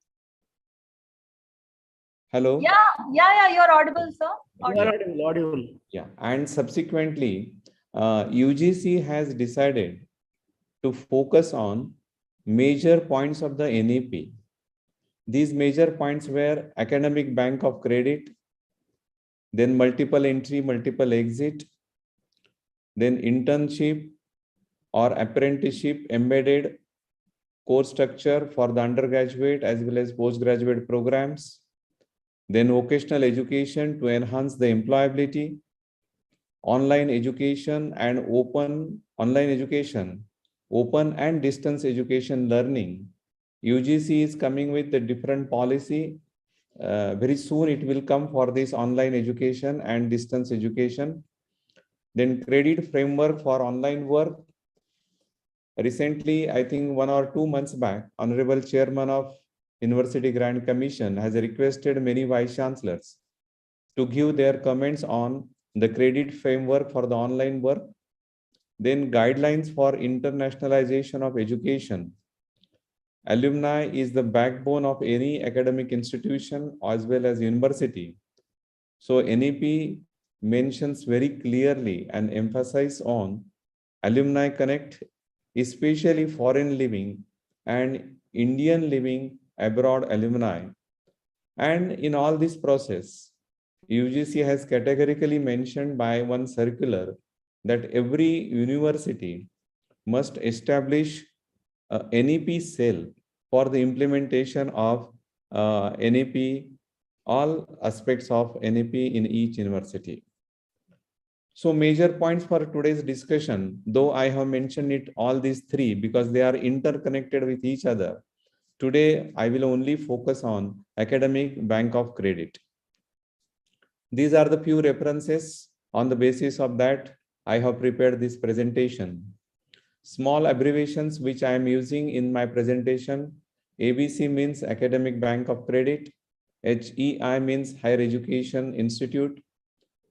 Hello? Yeah, you're audible, sir. Audible. Yeah, and subsequently, UGC has decided to focus on major points of the NEP. These major points were academic bank of credit, then multiple entry, multiple exit, then internship or apprenticeship embedded course structure for the undergraduate as well as postgraduate programs, then vocational education to enhance the employability, online education and open and distance education learning. UGC is coming with the different policy. Very soon it will come for this online education and distance education. Then credit framework for online work. Recently, I think 1 or 2 months back, Honorable Chairman of University Grant Commission has requested many vice chancellors to give their comments on the credit framework for the online work. Then guidelines for internationalization of education. Alumni is the backbone of any academic institution as well as university. So NEP mentions very clearly and emphasize on alumni connect, especially foreign living and Indian living abroad alumni. And in all this process, UGC has categorically mentioned by one circular that every university must establish a NEP cell for the implementation of NEP, all aspects of NEP in each university. So major points for today's discussion, though I have mentioned it all these three because they are interconnected with each other. Today, I will only focus on academic bank of credit. These are the few references. On the basis of that, I have prepared this presentation. Small abbreviations which I am using in my presentation. ABC means Academic Bank of Credit. HEI means Higher Education Institute.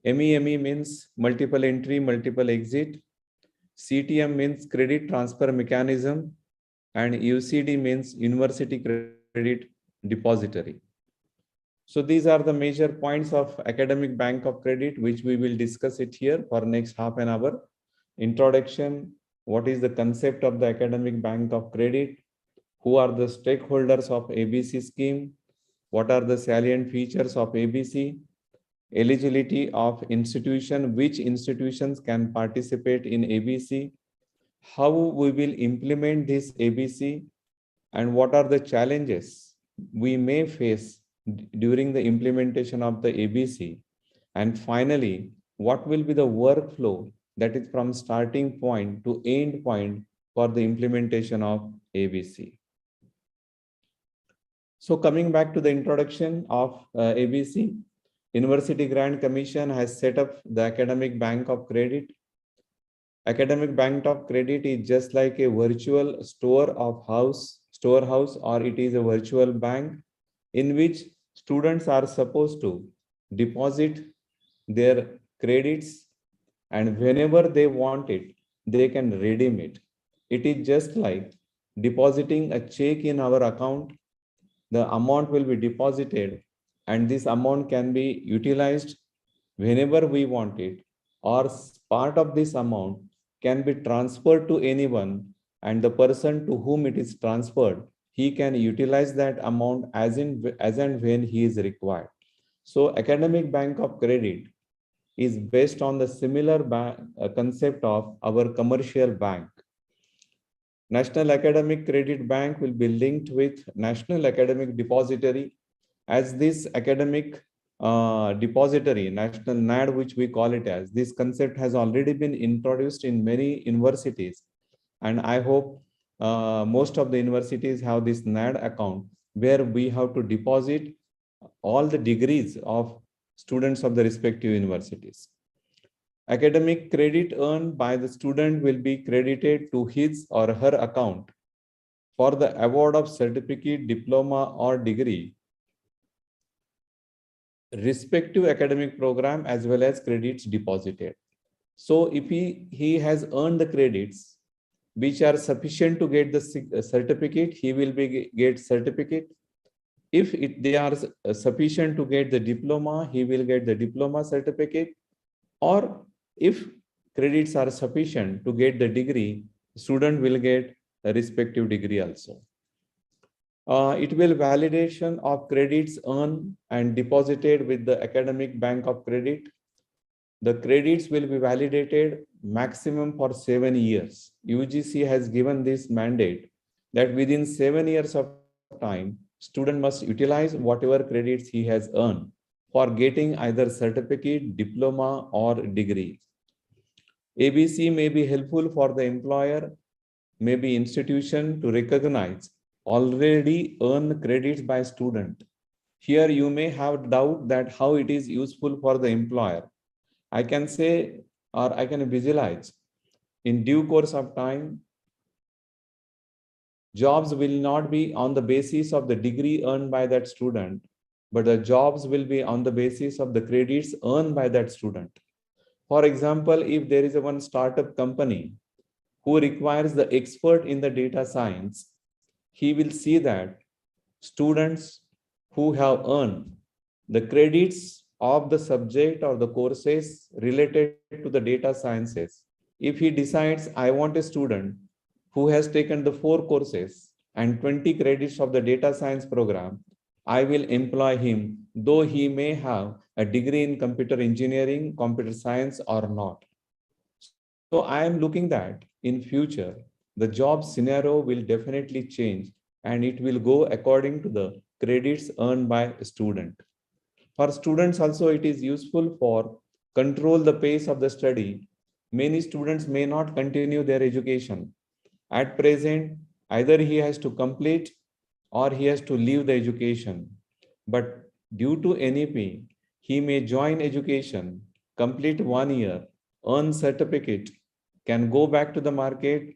MEME means Multiple Entry, Multiple Exit. CTM means Credit Transfer Mechanism. And UCD means University Credit Depository. So these are the major points of Academic Bank of Credit, which we will discuss it here for next half an hour. Introduction, what is the concept of the Academic Bank of Credit? Who are the stakeholders of ABC scheme? What are the salient features of ABC? Eligibility of institution, which institutions can participate in ABC? How we will implement this ABC? And what are the challenges we may face during the implementation of the ABC? And finally, what will be the workflow that is from starting point to end point for the implementation of ABC? So coming back to the introduction of ABC, University Grant Commission has set up the Academic Bank of Credit. Academic bank of credit is just like a virtual storehouse, or it is a virtual bank in which students are supposed to deposit their credits, and whenever they want it, they can redeem it. It is just like depositing a check in our account. The amount will be deposited and this amount can be utilized whenever we want it, or part of this amount can be transferred to anyone, and the person to whom it is transferred, he can utilize that amount as and when he is required. So academic bank of credit is based on the similar concept of our commercial bank. National Academic Credit Bank will be linked with National Academic Depository, as this academic depository, National NAD, which we call it as, this concept has already been introduced in many universities. And I hope most of the universities have this NAD account where we have to deposit all the degrees of students of the respective universities. Academic credit earned by the student will be credited to his or her account for the award of certificate, diploma, or degree, respective academic program, as well as credits deposited. So if he has earned the credits which are sufficient to get the certificate, he will get certificate. If they are sufficient to get the diploma, he will get the diploma certificate. Or if credits are sufficient to get the degree, student will get a respective degree also. It will validation of credits earned and deposited with the academic bank of credit. The credits will be validated maximum for 7 years. UGC has given this mandate that within 7 years of time, student must utilize whatever credits he has earned for getting either certificate, diploma, or degree. ABC may be helpful for the employer, maybe institution to recognize already earned credits by student. Here you may have doubt that how it is useful for the employer. I can say, or I can visualize, in due course of time, jobs will not be on the basis of the degree earned by that student, but the jobs will be on the basis of the credits earned by that student. For example, if there is one startup company who requires the expert in the data science, he will see that students who have earned the credits of the subject or the courses related to the data sciences. If he decides, I want a student who has taken the 4 courses and 20 credits of the data science program, I will employ him, though he may have a degree in computer engineering, computer science, or not. So I am looking that in future, the job scenario will definitely change and it will go according to the credits earned by a student. For students also, it is useful for control the pace of the study. Many students may not continue their education. At present, either he has to complete or he has to leave the education. But due to NEP, he may join education, complete 1 year, earn certificate, can go back to the market,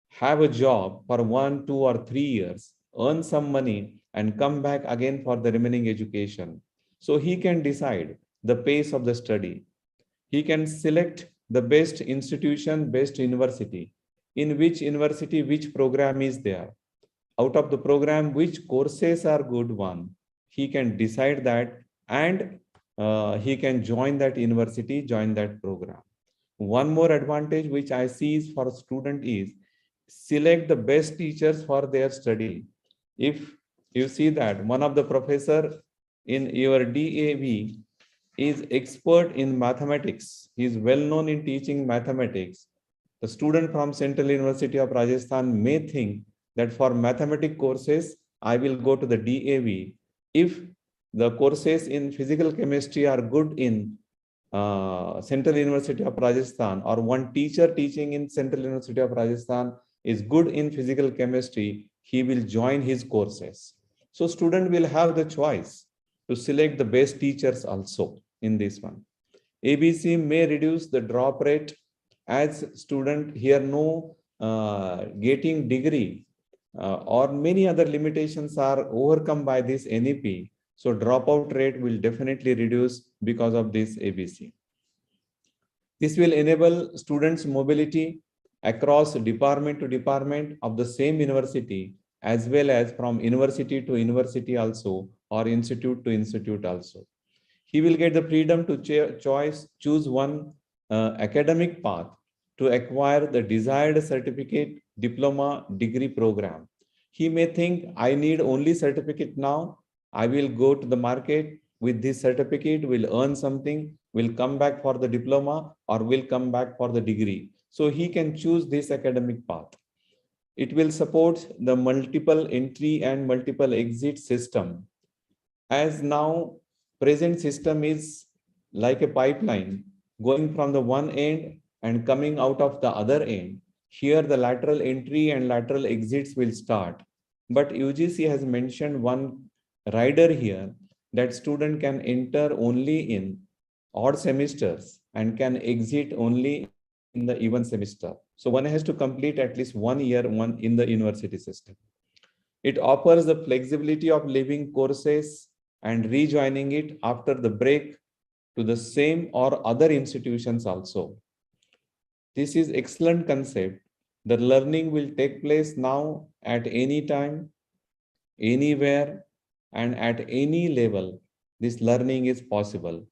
have a job for 1, 2, or 3 years, earn some money, and come back again for the remaining education. So he can decide the pace of the study. He can select the best institution, best university. In which university, which program is there. Out of the program, which courses are good one. He can decide that, and he can join that university, join that program. One more advantage which I see is for a student is select the best teachers for their study. If you see that one of the professor in your DAV is expert in mathematics, he is well known in teaching mathematics, the student from Central University of Rajasthan may think that for mathematics courses, I will go to the DAV. If the courses in physical chemistry are good in Central University of Rajasthan, or one teacher teaching in Central University of Rajasthan is good in physical chemistry, he will join his courses. So student will have the choice to select the best teachers also in this one. ABC may reduce the drop rate as student here no getting degree or many other limitations are overcome by this NEP. So dropout rate will definitely reduce because of this ABC. This will enable students mobility across department to department of the same university, as well as from university to university also, or institute to institute also. He will get the freedom to choose one academic path to acquire the desired certificate, diploma, degree program. He may think, I need only certificate now. I will go to the market with this certificate, will earn something, will come back for the diploma, or will come back for the degree. So he can choose this academic path. It will support the multiple entry and multiple exit system. As now present system is like a pipeline going from the one end and coming out of the other end. Here the lateral entry and lateral exits will start. But UGC has mentioned one rider here that student can enter only in odd semesters and can exit only in the even semester. So one has to complete at least 1 year in the university system. It offers the flexibility of leaving courses and rejoining it after the break to the same or other institutions also. This is excellent concept. The learning will take place now at any time, anywhere, and at any level. This learning is possible.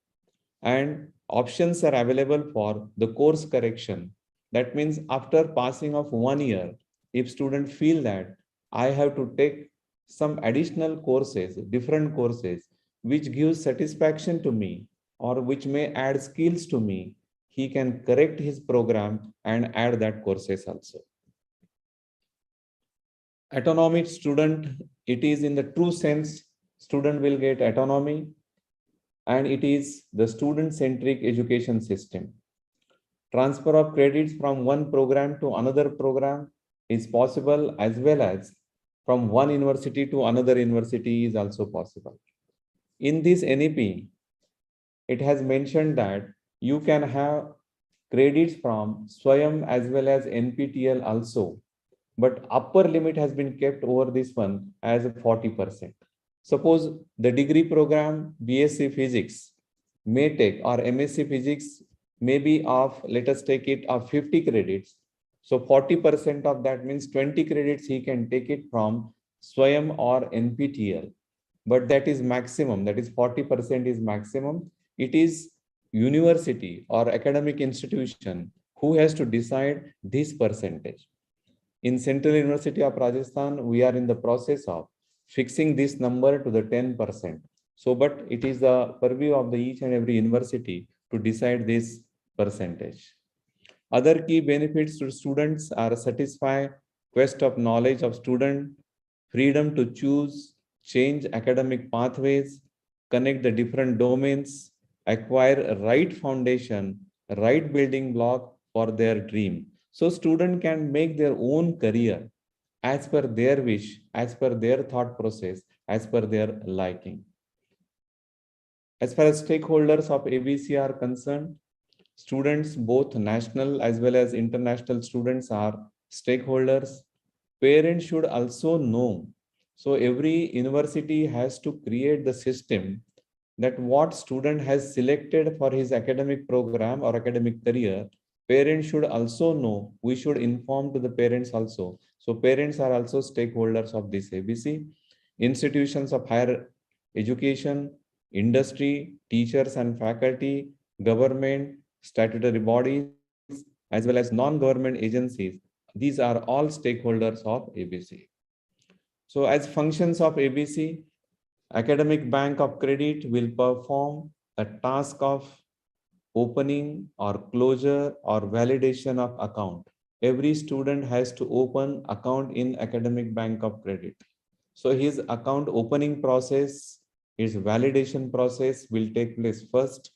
And options are available for the course correction. That means after passing of 1 year, if students feel that I have to take some additional courses, different courses, which gives satisfaction to me or which may add skills to me, he can correct his program and add that courses also. Autonomic student, it is in the true sense, student will get autonomy, and it is the student-centric education system. Transfer of credits from one program to another program is possible, as well as from one university to another university is also possible. In this NEP, it has mentioned that you can have credits from Swayam as well as NPTEL also, but upper limit has been kept over this one as 40%. Suppose the degree program BSc Physics may take, or MSc Physics may be of, let us take it of 50 credits. So 40% of that means 20 credits he can take it from Swayam or NPTEL. But that is maximum, that is 40% is maximum. It is university or academic institution who has to decide this percentage. In Central University of Rajasthan, we are in the process of fixing this number to the 10%. So, but it is the purview of the each and every university to decide this percentage. Other key benefits to students are satisfy quest of knowledge of student, freedom to choose, change academic pathways, connect the different domains, acquire a right foundation, right building block for their dream. So student can make their own career as per their wish, as per their thought process, as per their liking. As far as stakeholders of ABC are concerned, students, both national as well as international students, are stakeholders. Parents should also know. So every university has to create the system that what student has selected for his academic program or academic career, parents should also know. We should inform to the parents also. So parents are also stakeholders of this ABC. Institutions of higher education, industry, teachers and faculty, government, statutory bodies, as well as non-government agencies. These are all stakeholders of ABC. So as functions of ABC, Academic Bank of Credit will perform a task of opening or closure or validation of account. Every student has to open account in Academic Bank of Credit. So his account opening process, his validation process will take place first.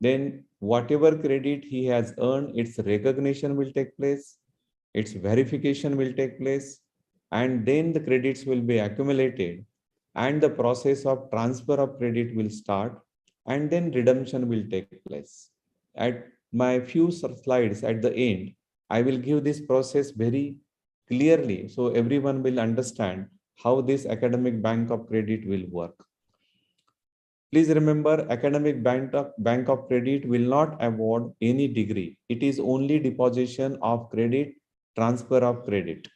Then whatever credit he has earned, its recognition will take place, its verification will take place, and then the credits will be accumulated and the process of transfer of credit will start, and then redemption will take place. At my few slides at the end, I will give this process very clearly so everyone will understand how this academic bank of credit will work. Please remember, academic bank of credit will not award any degree. It is only deposition of credit, transfer of credit.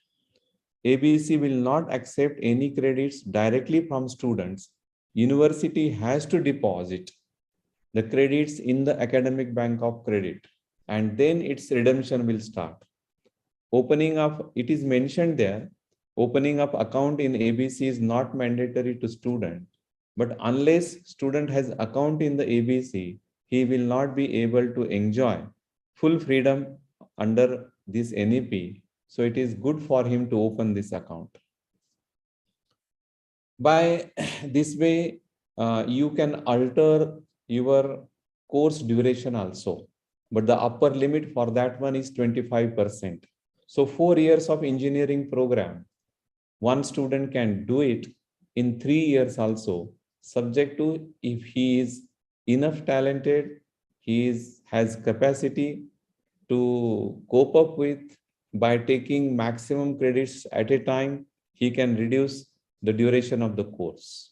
ABC will not accept any credits directly from students. University has to deposit the credits in the academic bank of credit, and then its redemption will start. Opening up, it is mentioned there, opening up account in ABC is not mandatory to student, but unless student has account in the ABC, he will not be able to enjoy full freedom under this NEP. So it is good for him to open this account. By this way, you can alter your course duration also, but the upper limit for that one is 25%. So 4 years of engineering program, one student can do it in 3 years also, subject to if he is enough talented, has capacity to cope up with. By taking maximum credits at a time, he can reduce the duration of the course.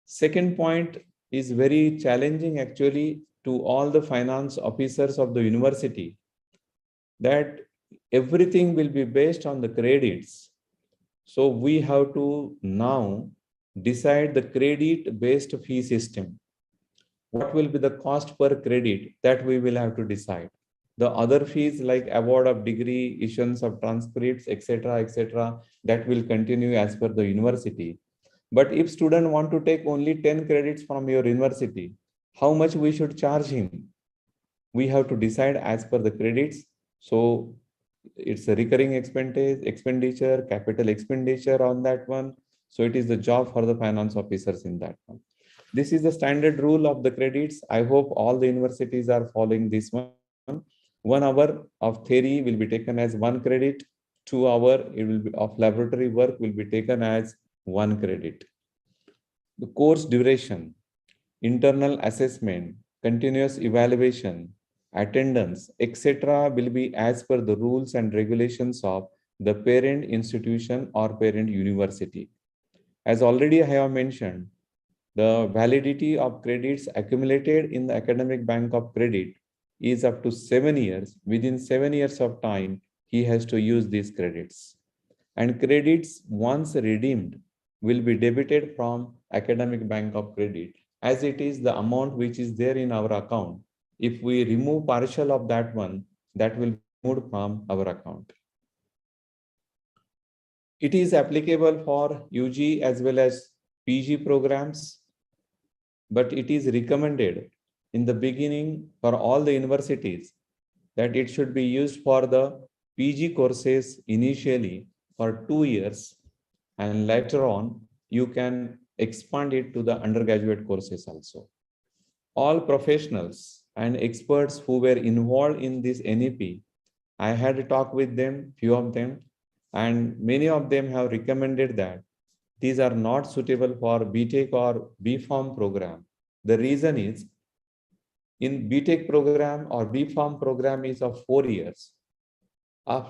Second point is very challenging actually to all the finance officers of the university, that everything will be based on the credits. So we have to now decide the credit based fee system. What will be the cost per credit, that we will have to decide. The other fees like award of degree, issuance of transcripts, etc., that will continue as per the university. But if student want to take only 10 credits from your university, how much we should charge him? We have to decide as per the credits. So it's a recurring expenditure, capital expenditure on that one. So it is the job for the finance officers in that one. This is the standard rule of the credits. I hope all the universities are following this one. 1 hour of theory will be taken as 1 credit. 2 hours of laboratory work will be taken as 1 credit. The course duration, internal assessment, continuous evaluation, attendance, etc. will be as per the rules and regulations of the parent institution or parent university. As already I have mentioned, the validity of credits accumulated in the academic bank of credit is up to 7 years. Within 7 years of time, he has to use these credits. And credits once redeemed will be debited from academic bank of credit, as it is the amount which is there in our account. If we remove partial of that one, that will be removed from our account. It is applicable for UG as well as PG programs, but it is recommended in the beginning for all the universities that it should be used for the PG courses initially for 2 years, and later on you can expand it to the undergraduate courses also. All professionals and experts who were involved in this NEP, I had a talk with them, few of them, and many of them have recommended that these are not suitable for BTech or B.Pharm program. The reason is, in BTech program or B.Pharm program is of 4 years.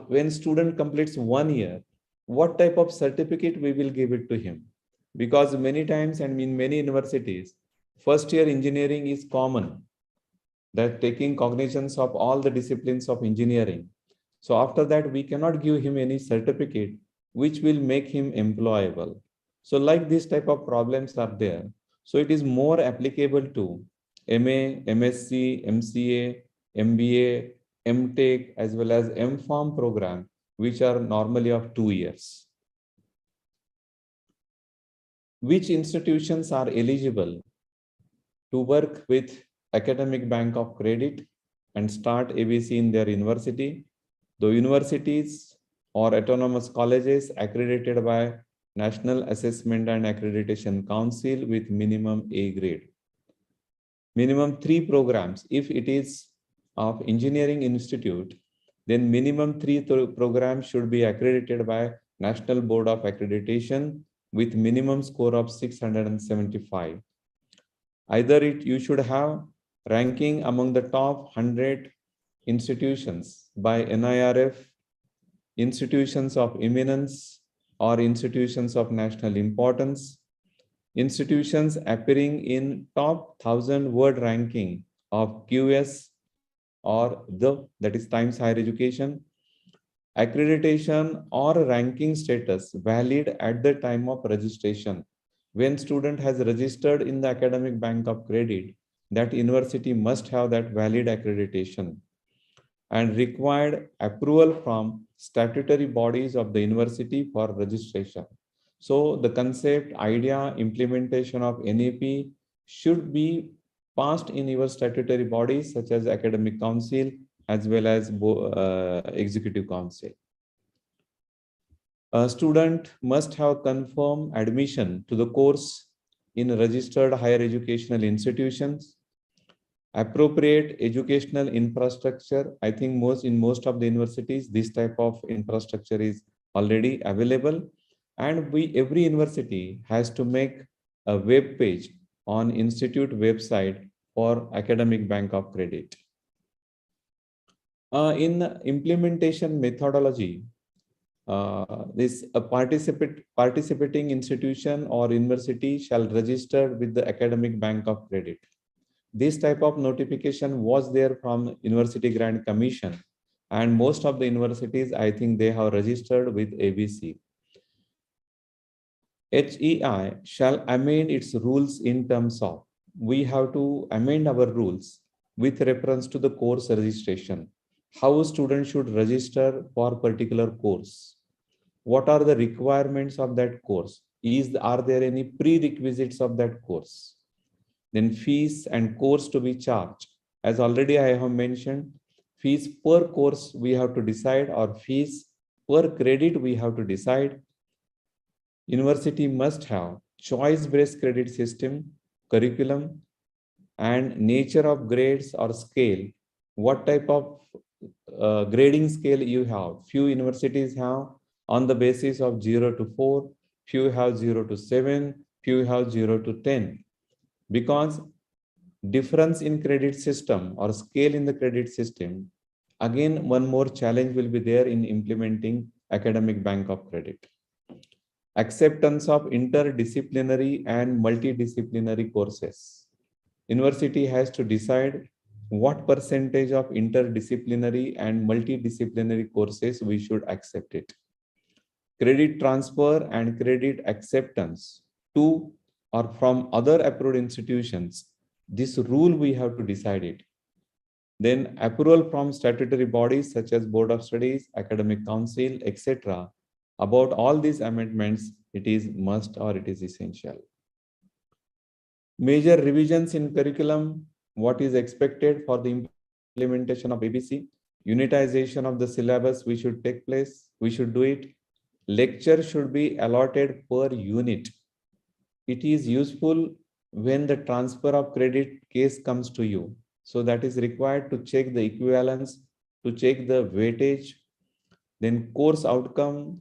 When student completes 1 year, what type of certificate we will give it to him? Because many times and in many universities, first year engineering is common, that taking cognizance of all the disciplines of engineering. So after that, we cannot give him any certificate which will make him employable. So like this type of problems are there. So it is more applicable to MA, MSc, MCA, MBA, MTech, as well as M.Pharm program, which are normally of 2 years. Which institutions are eligible to work with academic bank of credit and start ABC in their university? The universities or autonomous colleges accredited by National Assessment and Accreditation Council with minimum A grade. Minimum 3 programs. If it is of engineering institute, then minimum 3 programs should be accredited by National Board of Accreditation with minimum score of 675. Either you should have ranking among the top 100 institutions by NIRF, institutions of eminence or institutions of national importance, institutions appearing in top 1000 word ranking of QS or that is Times Higher Education, accreditation or ranking status valid at the time of registration. When student has registered in the academic bank of credit, that university must have that valid accreditation and required approval from statutory bodies of the university for registration. So the concept, idea, implementation of NEP should be passed in your statutory bodies such as academic council as well as executive council. A student must have confirmed admission to the course in registered higher educational institutions. Appropriate educational infrastructure. I think in most of the universities, this type of infrastructure is already available. And every university has to make a web page on institute website for academic bank of credit. In implementation methodology, this participating institution or university shall register with the academic bank of credit. This type of notification was there from University Grant Commission, and most of the universities, I think they have registered with ABC. HEI shall amend its rules in terms of, we have to amend our rules with reference to the course registration. How students should register for particular course? What are the requirements of that course? Are there any prerequisites of that course? Then fees and course to be charged. As already I have mentioned, fees per course we have to decide, or fees per credit we have to decide. University must have choice-based credit system, curriculum, and nature of grades or scale. What type of grading scale you have? Few universities have on the basis of 0 to 4, few have 0 to 7, few have 0 to 10. Because difference in credit system or scale in the credit system, again, one more challenge will be there in implementing academic bank of credit. Acceptance of interdisciplinary and multidisciplinary courses. University has to decide what percentage of interdisciplinary and multidisciplinary courses we should accept it. Credit transfer and credit acceptance to or from other approved institutions. This rule we have to decide it. Then approval from statutory bodies such as Board of Studies, Academic Council, etc. About all these amendments, it is must or it is essential. Major revisions in curriculum, what is expected for the implementation of ABC, unitization of the syllabus we should take place, we should do it. Lecture should be allotted per unit. It is useful when the transfer of credit case comes to you. So that is required to check the equivalence, to check the weightage, then course outcome,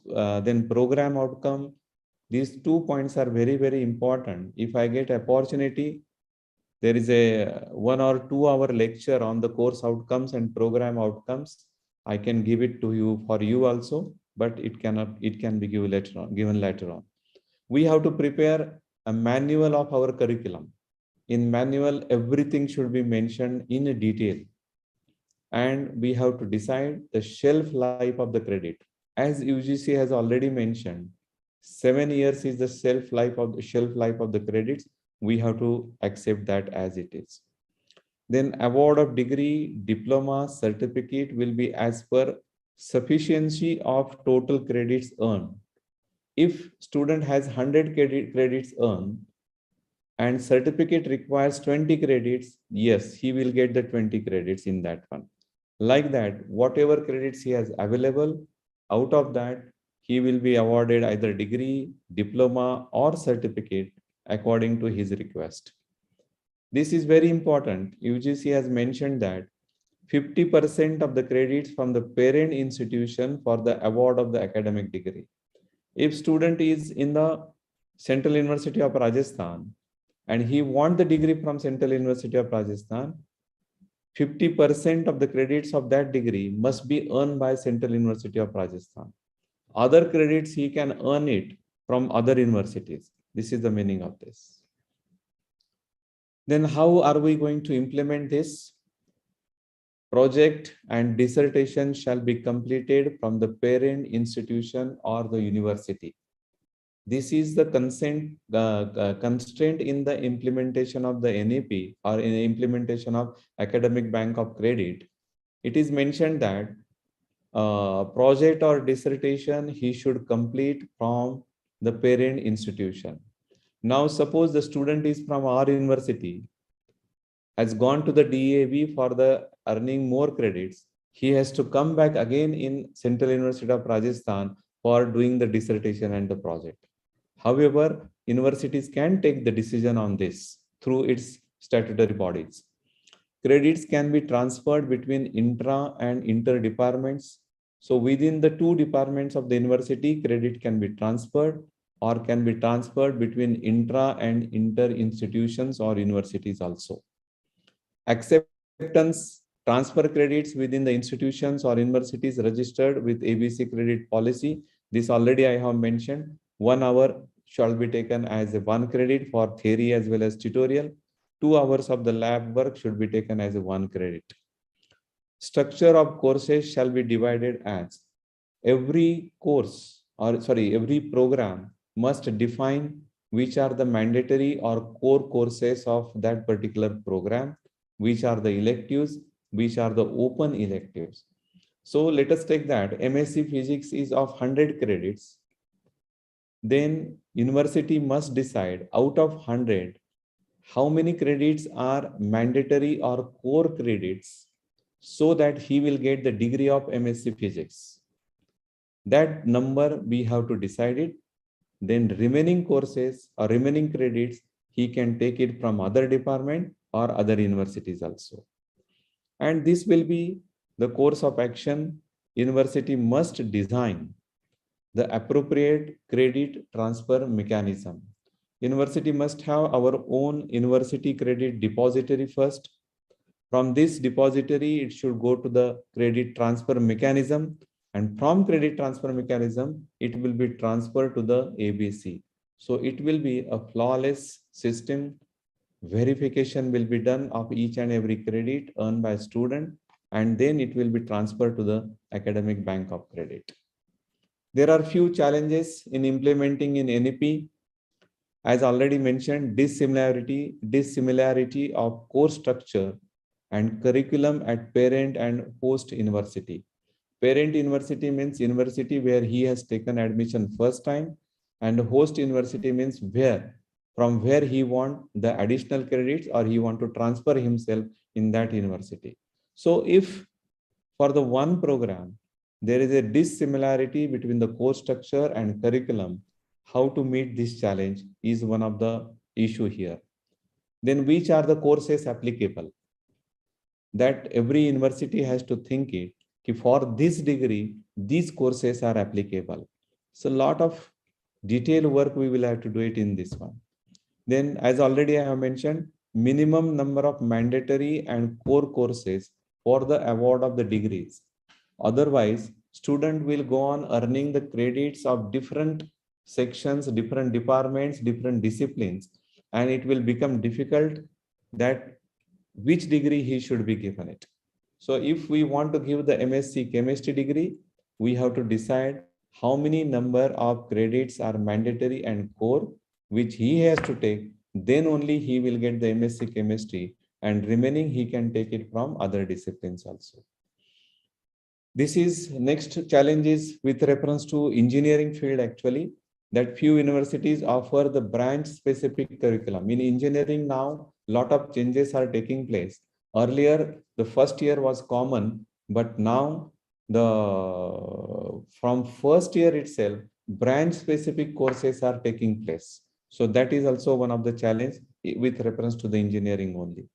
then program outcome. These 2 points are very, very important. If I get opportunity, there is a 1 or 2 hour lecture on the course outcomes and program outcomes. I can give it to you for you also, but it can be given later on. We have to prepare a manual of our curriculum. In manual, everything should be mentioned in detail. And we have to decide the shelf life of the credit. As UGC has already mentioned, 7 years is the shelf life of the credits. We have to accept that as it is. Then award of degree, diploma, certificate will be as per sufficiency of total credits earned. If student has 100 credits earned and certificate requires 20 credits, yes, he will get the 20 credits in that one. Like that, whatever credits he has available, out of that, he will be awarded either degree, diploma, or certificate according to his request. This is very important. UGC has mentioned that 50% of the credits from the parent institution for the award of the academic degree. If student is in the Central University of Rajasthan and he want the degree from Central University of Rajasthan, 50% of the credits of that degree must be earned by Central University of Rajasthan. Other credits he can earn it from other universities. This is the meaning of this. Then how are we going to implement this? Project and dissertation shall be completed from the parent institution or the university. This is the constraint in the implementation of the NEP or in the implementation of Academic Bank of Credit. It is mentioned that project or dissertation he should complete from the parent institution. Now, suppose the student is from our university, has gone to the DAV for the earning more credits. He has to come back again in Central University of Rajasthan for doing the dissertation and the project. However, universities can take the decision on this through its statutory bodies. Credits can be transferred between intra and inter departments. So within the two departments of the university, credit can be transferred or can be transferred between intra and inter institutions or universities also. Acceptance transfer credits within the institutions or universities registered with ABC credit policy. This already I have mentioned. 1 hour shall be taken as a 1 credit for theory as well as tutorial. 2 hours of the lab work should be taken as a 1 credit. Structure of courses shall be divided as every course or every program must define which are the mandatory or core courses of that particular program, which are the electives, which are the open electives. So let us take that MSc Physics is of 100 credits. Then university must decide out of 100, how many credits are mandatory or core credits so that he will get the degree of MSc Physics. That number we have to decide it. Then remaining courses or remaining credits, he can take it from other department or other universities also. And this will be the course of action. University must design the appropriate credit transfer mechanism. University must have our own university credit depository first. From this depository, it should go to the credit transfer mechanism. And from credit transfer mechanism, it will be transferred to the ABC. So it will be a flawless system. Verification will be done of each and every credit earned by student, and then it will be transferred to the Academic Bank of Credit. There are few challenges in implementing in NEP. As already mentioned, dissimilarity of course structure and curriculum at parent and host university. Parent university means university where he has taken admission first time, and host university means from where he want the additional credits or he want to transfer himself in that university. So if for the one program, there is a dissimilarity between the course structure and curriculum, how to meet this challenge is one of the issue here. Then which are the courses applicable? That every university has to think it. For this degree, these courses are applicable. So a lot of detailed work we will have to do it in this one. Then as already I have mentioned, minimum number of mandatory and core courses for the award of the degrees. Otherwise, student will go on earning the credits of different sections, different departments, different disciplines, and it will become difficult that which degree he should be given it. So if we want to give the MSc chemistry degree, we have to decide how many number of credits are mandatory and core, which he has to take. Then only he will get the MSc chemistry, and remaining he can take it from other disciplines also. This is next challenges with reference to engineering field actually, that few universities offer the branch specific curriculum. In engineering now, lot of changes are taking place. Earlier, the first year was common, but now from first year itself, branch specific courses are taking place. So that is also one of the challenge with reference to the engineering only.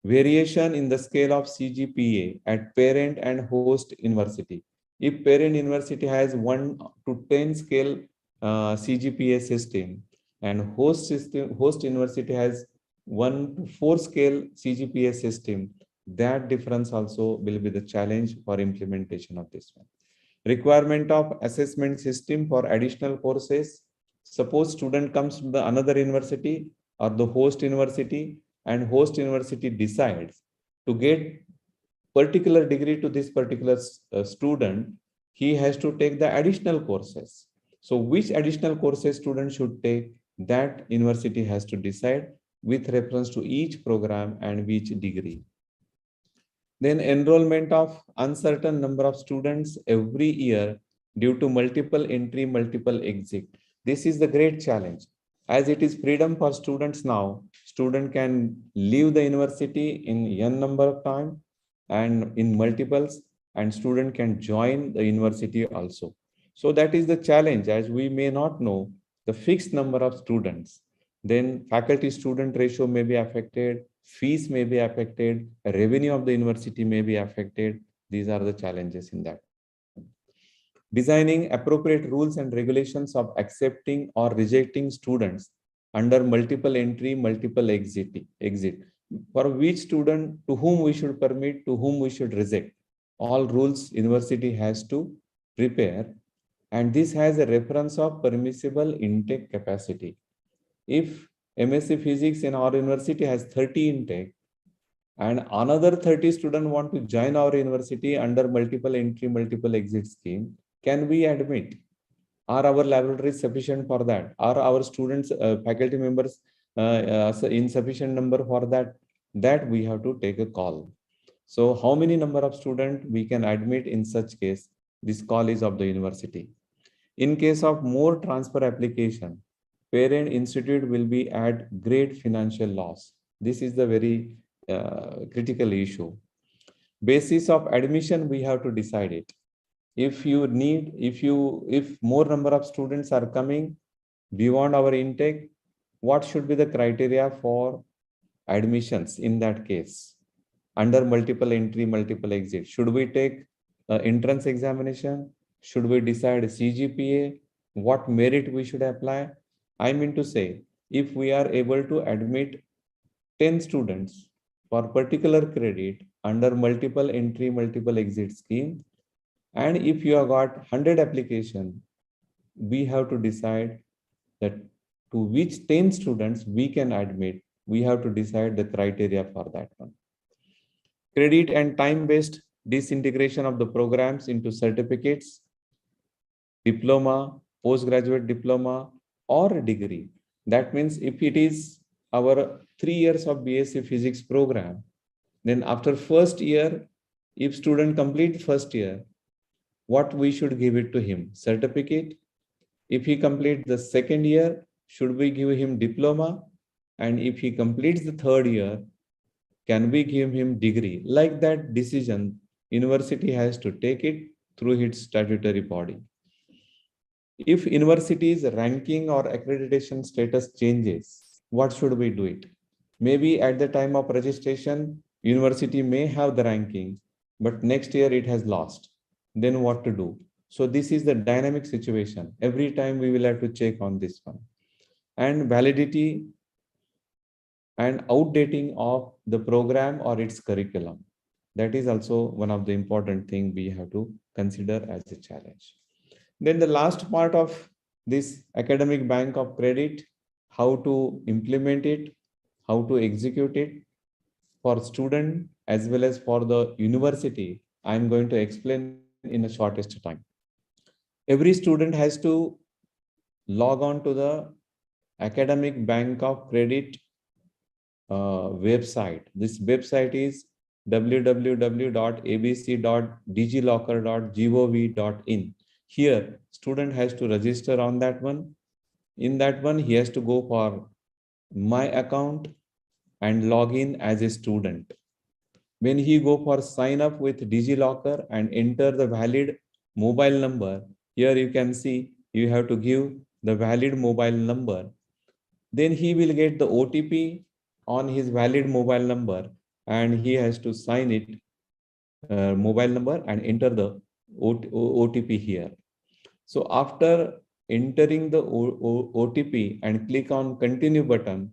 Variation in the scale of CGPA at parent and host university. If parent university has 1 to 10 scale CGPA system, and host university has 1 to 4 scale CGPA system. That difference also will be the challenge for implementation of this one. Requirement of assessment system for additional courses. Suppose student comes from the another university or the host university, and host university decides to get particular degree to this particular student, he has to take the additional courses. So which additional courses student should take, that university has to decide with reference to each program and which degree. Then enrollment of uncertain number of students every year due to multiple entry, multiple exit. This is the great challenge. As it is freedom for students now, student can leave the university in n number of time and in multiples, and student can join the university also. So that is the challenge, as we may not know the fixed number of students. Then faculty student ratio may be affected, fees may be affected, revenue of the university may be affected. These are the challenges in that. Designing appropriate rules and regulations of accepting or rejecting students under multiple entry, multiple exit, for which student, to whom we should permit, to whom we should reject. All rules university has to prepare, and this has a reference of permissible intake capacity. If MSc Physics in our university has 30 intake, and another 30 students want to join our university under multiple entry, multiple exit scheme, can we admit? Are our laboratories sufficient for that? Are our students, faculty members in sufficient number for that? That we have to take a call. So how many number of students we can admit in such case? This call is of the university. In case of more transfer application, parent institute will be at great financial loss. This is the very critical issue. Basis of admission, we have to decide it. If more number of students are coming beyond our intake, what should be the criteria for admissions in that case? Under multiple entry, multiple exit, should we take entrance examination? Should we decide CGPA? What merit we should apply? I mean to say, if we are able to admit 10 students for particular credit under multiple entry, multiple exit scheme, and if you have got 100 application, we have to decide that to which 10 students we can admit. We have to decide the criteria for that one. Credit and time-based disintegration of the programs into certificates, diploma, postgraduate diploma, or a degree. That means if it is our 3 years of BSc Physics program, then after first year, if student complete first year, what we should give it to him? Certificate. If he completes the second year, should we give him diploma? And if he completes the third year, can we give him degree? Like that decision, university has to take it through its statutory body. If university's ranking or accreditation status changes, what should we do it? Maybe at the time of registration, university may have the ranking, but next year it has lost. Then what to do? So this is the dynamic situation. Every time we will have to check on this one. And validity and outdating of the program or its curriculum. That is also one of the important things we have to consider as a challenge. Then the last part of this academic bank of credit, how to implement it, how to execute it for student as well as for the university, I'm going to explain in the shortest time. Every student has to log on to the academic bank of credit website. This website is www.abc.digilocker.gov.in. Here, student has to register on that one. In that one, he has to go for my account and log in as a student. When he go for sign up with DigiLocker and enter the valid mobile number, here you can see you have to give the valid mobile number. Then he will get the OTP on his valid mobile number, and he has to sign it mobile number and enter the OTP here. So after entering the OTP and click on continue button,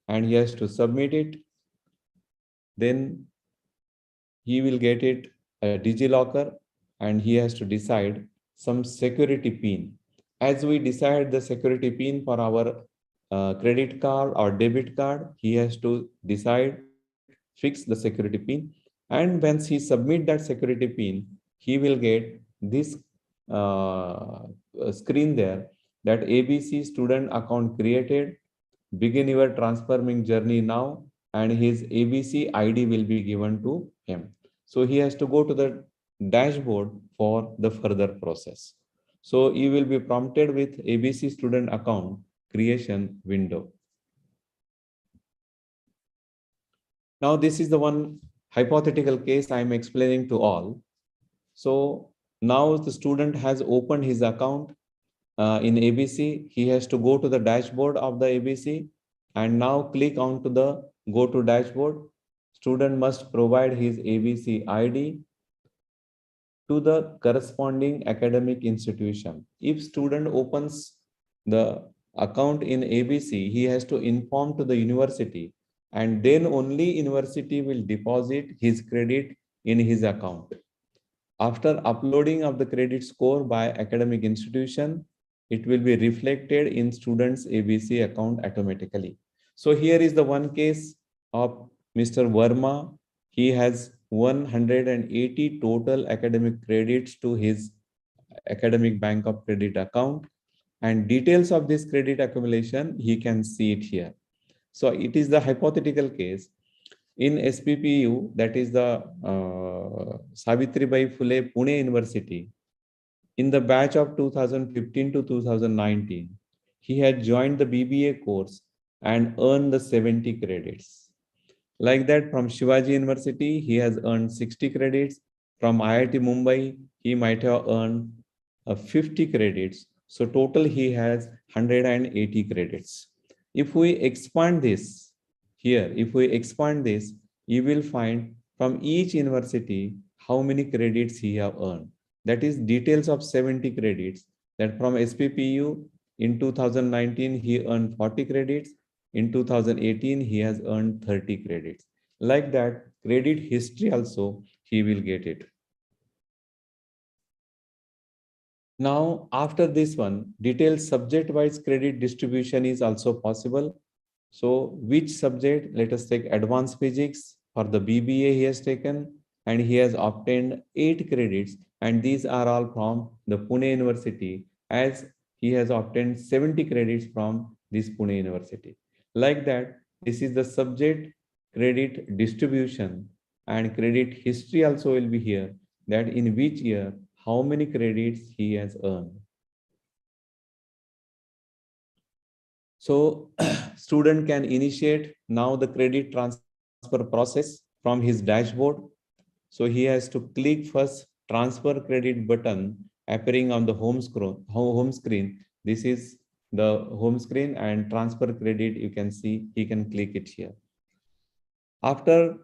and he has to submit it. Then he will get it a DigiLocker, and he has to decide some security pin. As we decide the security pin for our credit card or debit card, he has to decide, fix the security pin. And once he submit that security pin, he will get this screen there that ABC student account created, begin your transforming journey now, and his ABC ID will be given to him. So he has to go to the dashboard for the further process. So you will be prompted with ABC student account creation window. Now this is the one hypothetical case I am explaining to all. So now the student has opened his account in ABC. He has to go to the dashboard of the ABC and now click on to the go to dashboard. Student must provide his ABC ID to the corresponding academic institution. If student opens the account in ABC, he has to inform to the university, and then only university will deposit his credit in his account. After uploading of the credit score by academic institution, it will be reflected in student's ABC account automatically. So here is the one case of Mr. Verma. He has 180 total academic credits to his academic bank of credit account, and details of this credit accumulation, he can see it here. So it is the hypothetical case. In SPPU, that is the Savitribai Phule Pune University, in the batch of 2015 to 2019, he had joined the BBA course and earned the 70 credits. Like that, from Shivaji University, he has earned 60 credits. From IIT Mumbai, he might have earned 50 credits. So total he has 180 credits. If we expand this here, if we expand this, you will find from each university how many credits he have earned. That is details of 70 credits. That from SPPU in 2019, he earned 40 credits. In 2018, he has earned 30 credits. Like that, credit history also, he will get it. Now, after this one, detailed subject-wise credit distribution is also possible. So which subject? Let us take advanced physics. For the BBA he has taken, and he has obtained 8 credits, and these are all from the Pune University, as he has obtained 70 credits from this Pune University. Like that, this is the subject credit distribution, and credit history also will be here, that in which year, how many credits he has earned. So student can initiate now the credit transfer process from his dashboard. So he has to click first transfer credit button appearing on the home screen. This is the home screen, and transfer credit, you can see, he can click it here. After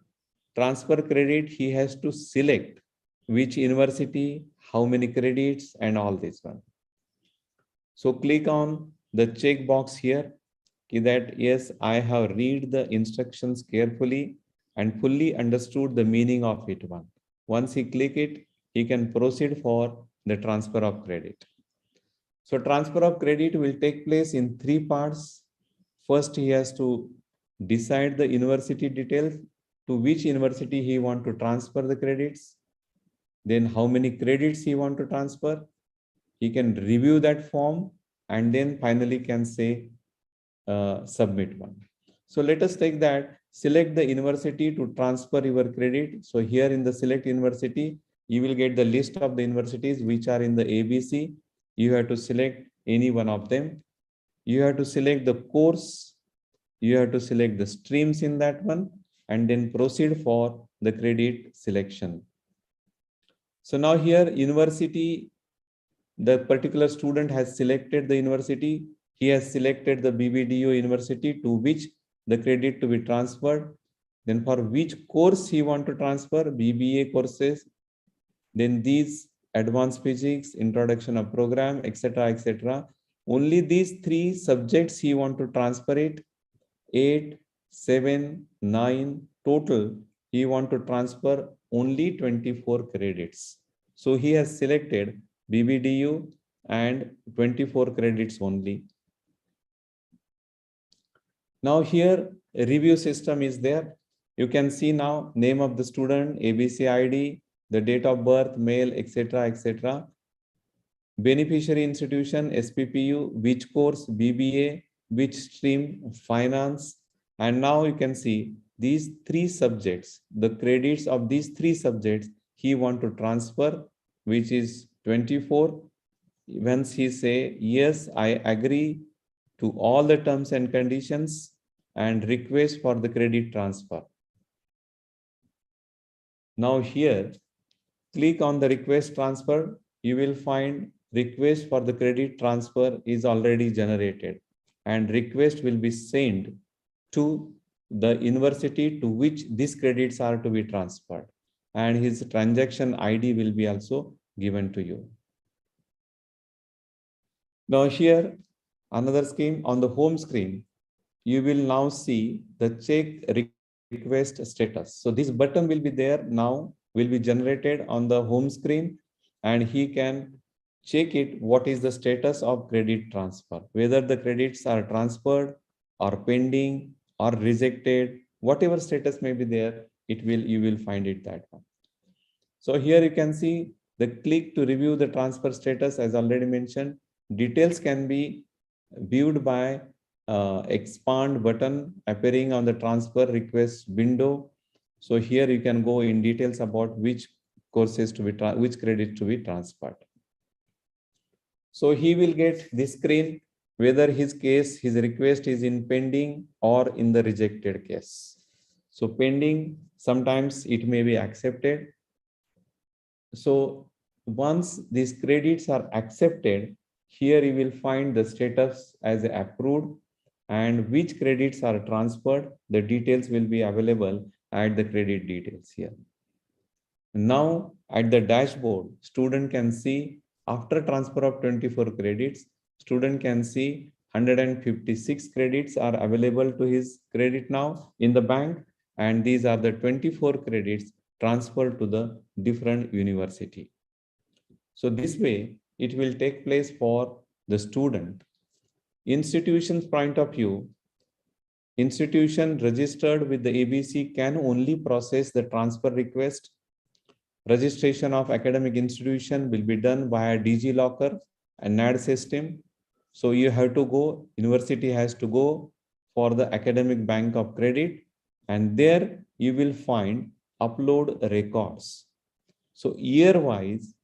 transfer credit, he has to select which university, how many credits, and all this one. So click on the checkbox here, that yes, I have read the instructions carefully and fully understood the meaning of it one. Once he click it, he can proceed for the transfer of credit. So transfer of credit will take place in 3 parts. First, he has to decide the university details, to which university he want to transfer the credits, then how many credits he want to transfer. He can review that form and then finally can say submit one. So let us take that, select the university to transfer your credit. So here in the select university, you will get the list of the universities which are in the ABC. You have to select any one of them. You have to select the course. You have to select the streams in that one, and then proceed for the credit selection. So now here university, the particular student has selected the university. He has selected the BBDO university to which the credit to be transferred. Then for which course he want to transfer, BBA courses. Then these advanced physics, introduction of program, etc., etc. only these 3 subjects he want to transfer it. 8, 7, 9 total. He want to transfer only 24 credits. So he has selected BBDU and 24 credits only. Now here a review system is there. You can see now name of the student, ABC ID, the date of birth, mail, etc., etc. Beneficiary institution, SPPU, which course, BBA, which stream, finance. And now you can see these 3 subjects, the credits of these 3 subjects he want to transfer, which is 24. Once he say, yes, I agree to all the terms and conditions and request for the credit transfer. Now here, click on the request transfer. You will find request for the credit transfer is already generated and request will be sent to the university to which these credits are to be transferred, and his transaction ID will be also given to you. Now here, another scheme on the home screen, you will now see the check request status. So this button will be there now, will be generated on the home screen, and he can check it what is the status of credit transfer, whether the credits are transferred or pending or rejected, whatever status may be there, you will find it that one. So here you can see the click to review the transfer status. As already mentioned, details can be viewed by expand button appearing on the transfer request window. So here you can go in details about which courses to be which credit to be transferred. So he will get this screen whether his request is in pending or in the rejected case. So pending, sometimes it may be accepted. So once these credits are accepted, here you will find the status as approved, and which credits are transferred, the details will be available at the credit details here. Now at the dashboard, student can see after transfer of 24 credits, student can see 156 credits are available to his credit now in the bank, and these are the 24 credits transferred to the different university. So this way it will take place for the student. Institution's point of view, institution registered with the ABC can only process the transfer request. Registration of academic institution will be done via DigiLocker and NAD system. So you have to go, university has to go for the academic bank of credit, and there you will find upload records. So year wise,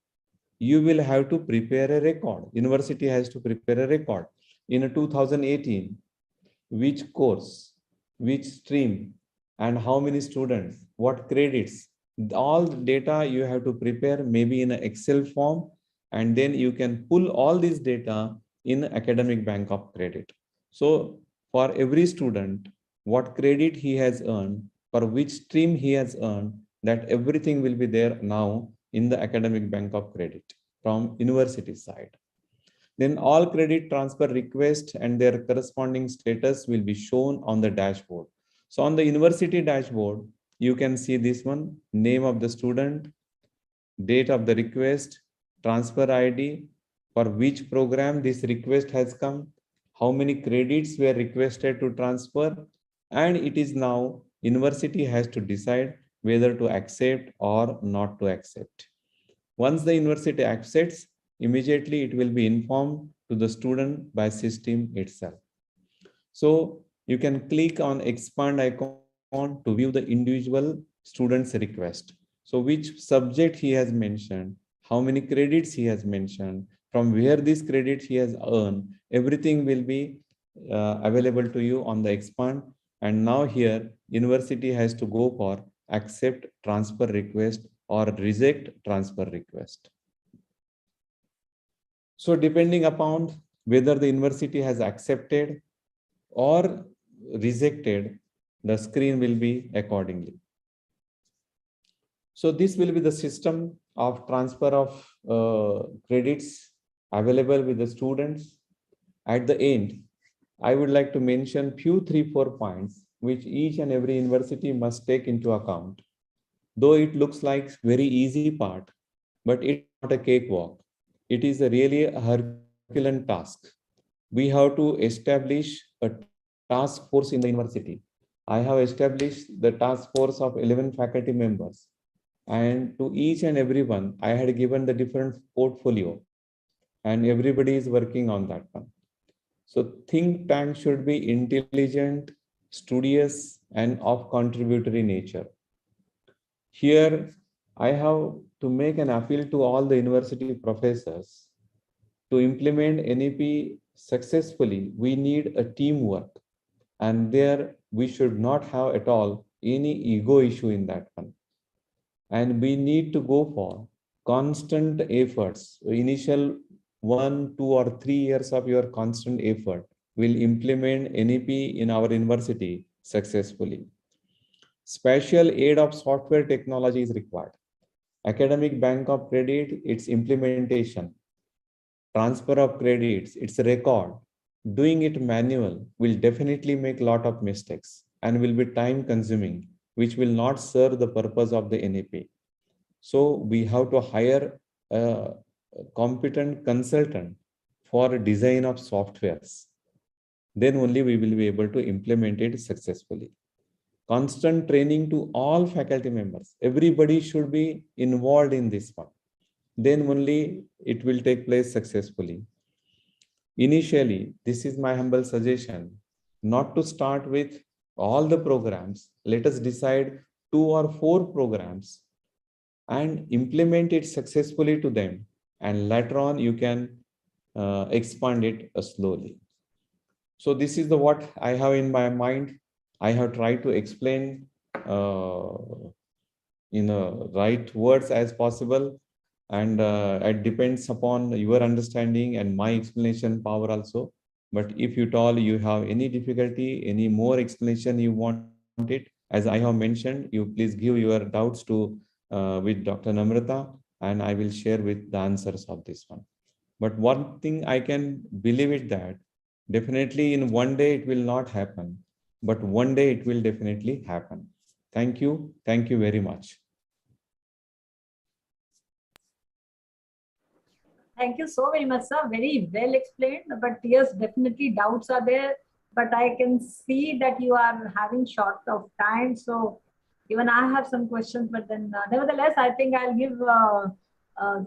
you will have to prepare a record. University has to prepare a record. In 2018, which course, which stream, and how many students, what credits, all the data you have to prepare maybe in an Excel form, and then you can pull all this data in academic bank of credit. So for every student, what credit he has earned, for which stream he has earned, that everything will be there now in the academic bank of credit from university side. Then all credit transfer requests and their corresponding status will be shown on the dashboard. So on the university dashboard, you can see this one, name of the student, date of the request, transfer ID, for which program this request has come, how many credits were requested to transfer, and it is now university has to decide whether to accept or not to accept. Once the university accepts, immediately it will be informed to the student by system itself. So you can click on expand icon to view the individual student's request. So which subject he has mentioned, how many credits he has mentioned, from where this credit he has earned, everything will be available to you on the expand. And now here university has to go for accept transfer request or reject transfer request. So depending upon whether the university has accepted or rejected, the screen will be accordingly. So this will be the system of transfer of credits available with the students. At the end, I would like to mention few 3-4 points which each and every university must take into account. Though it looks like very easy part, but it's not a cakewalk. It is really a Herculean task. We have to establish a task force in the university. I have established the task force of 11 faculty members, and to each and everyone, I had given the different portfolio, and everybody is working on that one. So think tank should be intelligent, studious, and of contributory nature. Here, I have to make an appeal to all the university professors. To implement NEP successfully, we need a teamwork, and there we should not have at all any ego issue in that one. And we need to go for constant efforts. Initial 1, 2, or 3 years of your constant effort will implement NEP in our university successfully. Special aid of software technology is required. Academic bank of credit, its implementation, transfer of credits, its record, doing it manual will definitely make a lot of mistakes and will be time consuming, which will not serve the purpose of the NEP. So we have to hire a competent consultant for design of softwares. Then only we will be able to implement it successfully. Constant training to all faculty members. Everybody should be involved in this one. Then only it will take place successfully. Initially, this is my humble suggestion, not to start with all the programs. Let us decide 2 or 4 programs and implement it successfully to them. And later on, you can expand it slowly. So this is the what I have in my mind. I have tried to explain in right words as possible, and it depends upon your understanding and my explanation power also. But if you all you have any difficulty, any more explanation you want it, as I have mentioned, you please give your doubts to with Dr. Namrata, and I will share with the answers of this one. But one thing I can believe it that definitely in one day it will not happen, but one day it will definitely happen. Thank you. Thank you very much. Thank you so very much, sir. Very well explained. But yes, definitely doubts are there. But I can see that you are having short of time. So even I have some questions, but then nevertheless, I think I'll give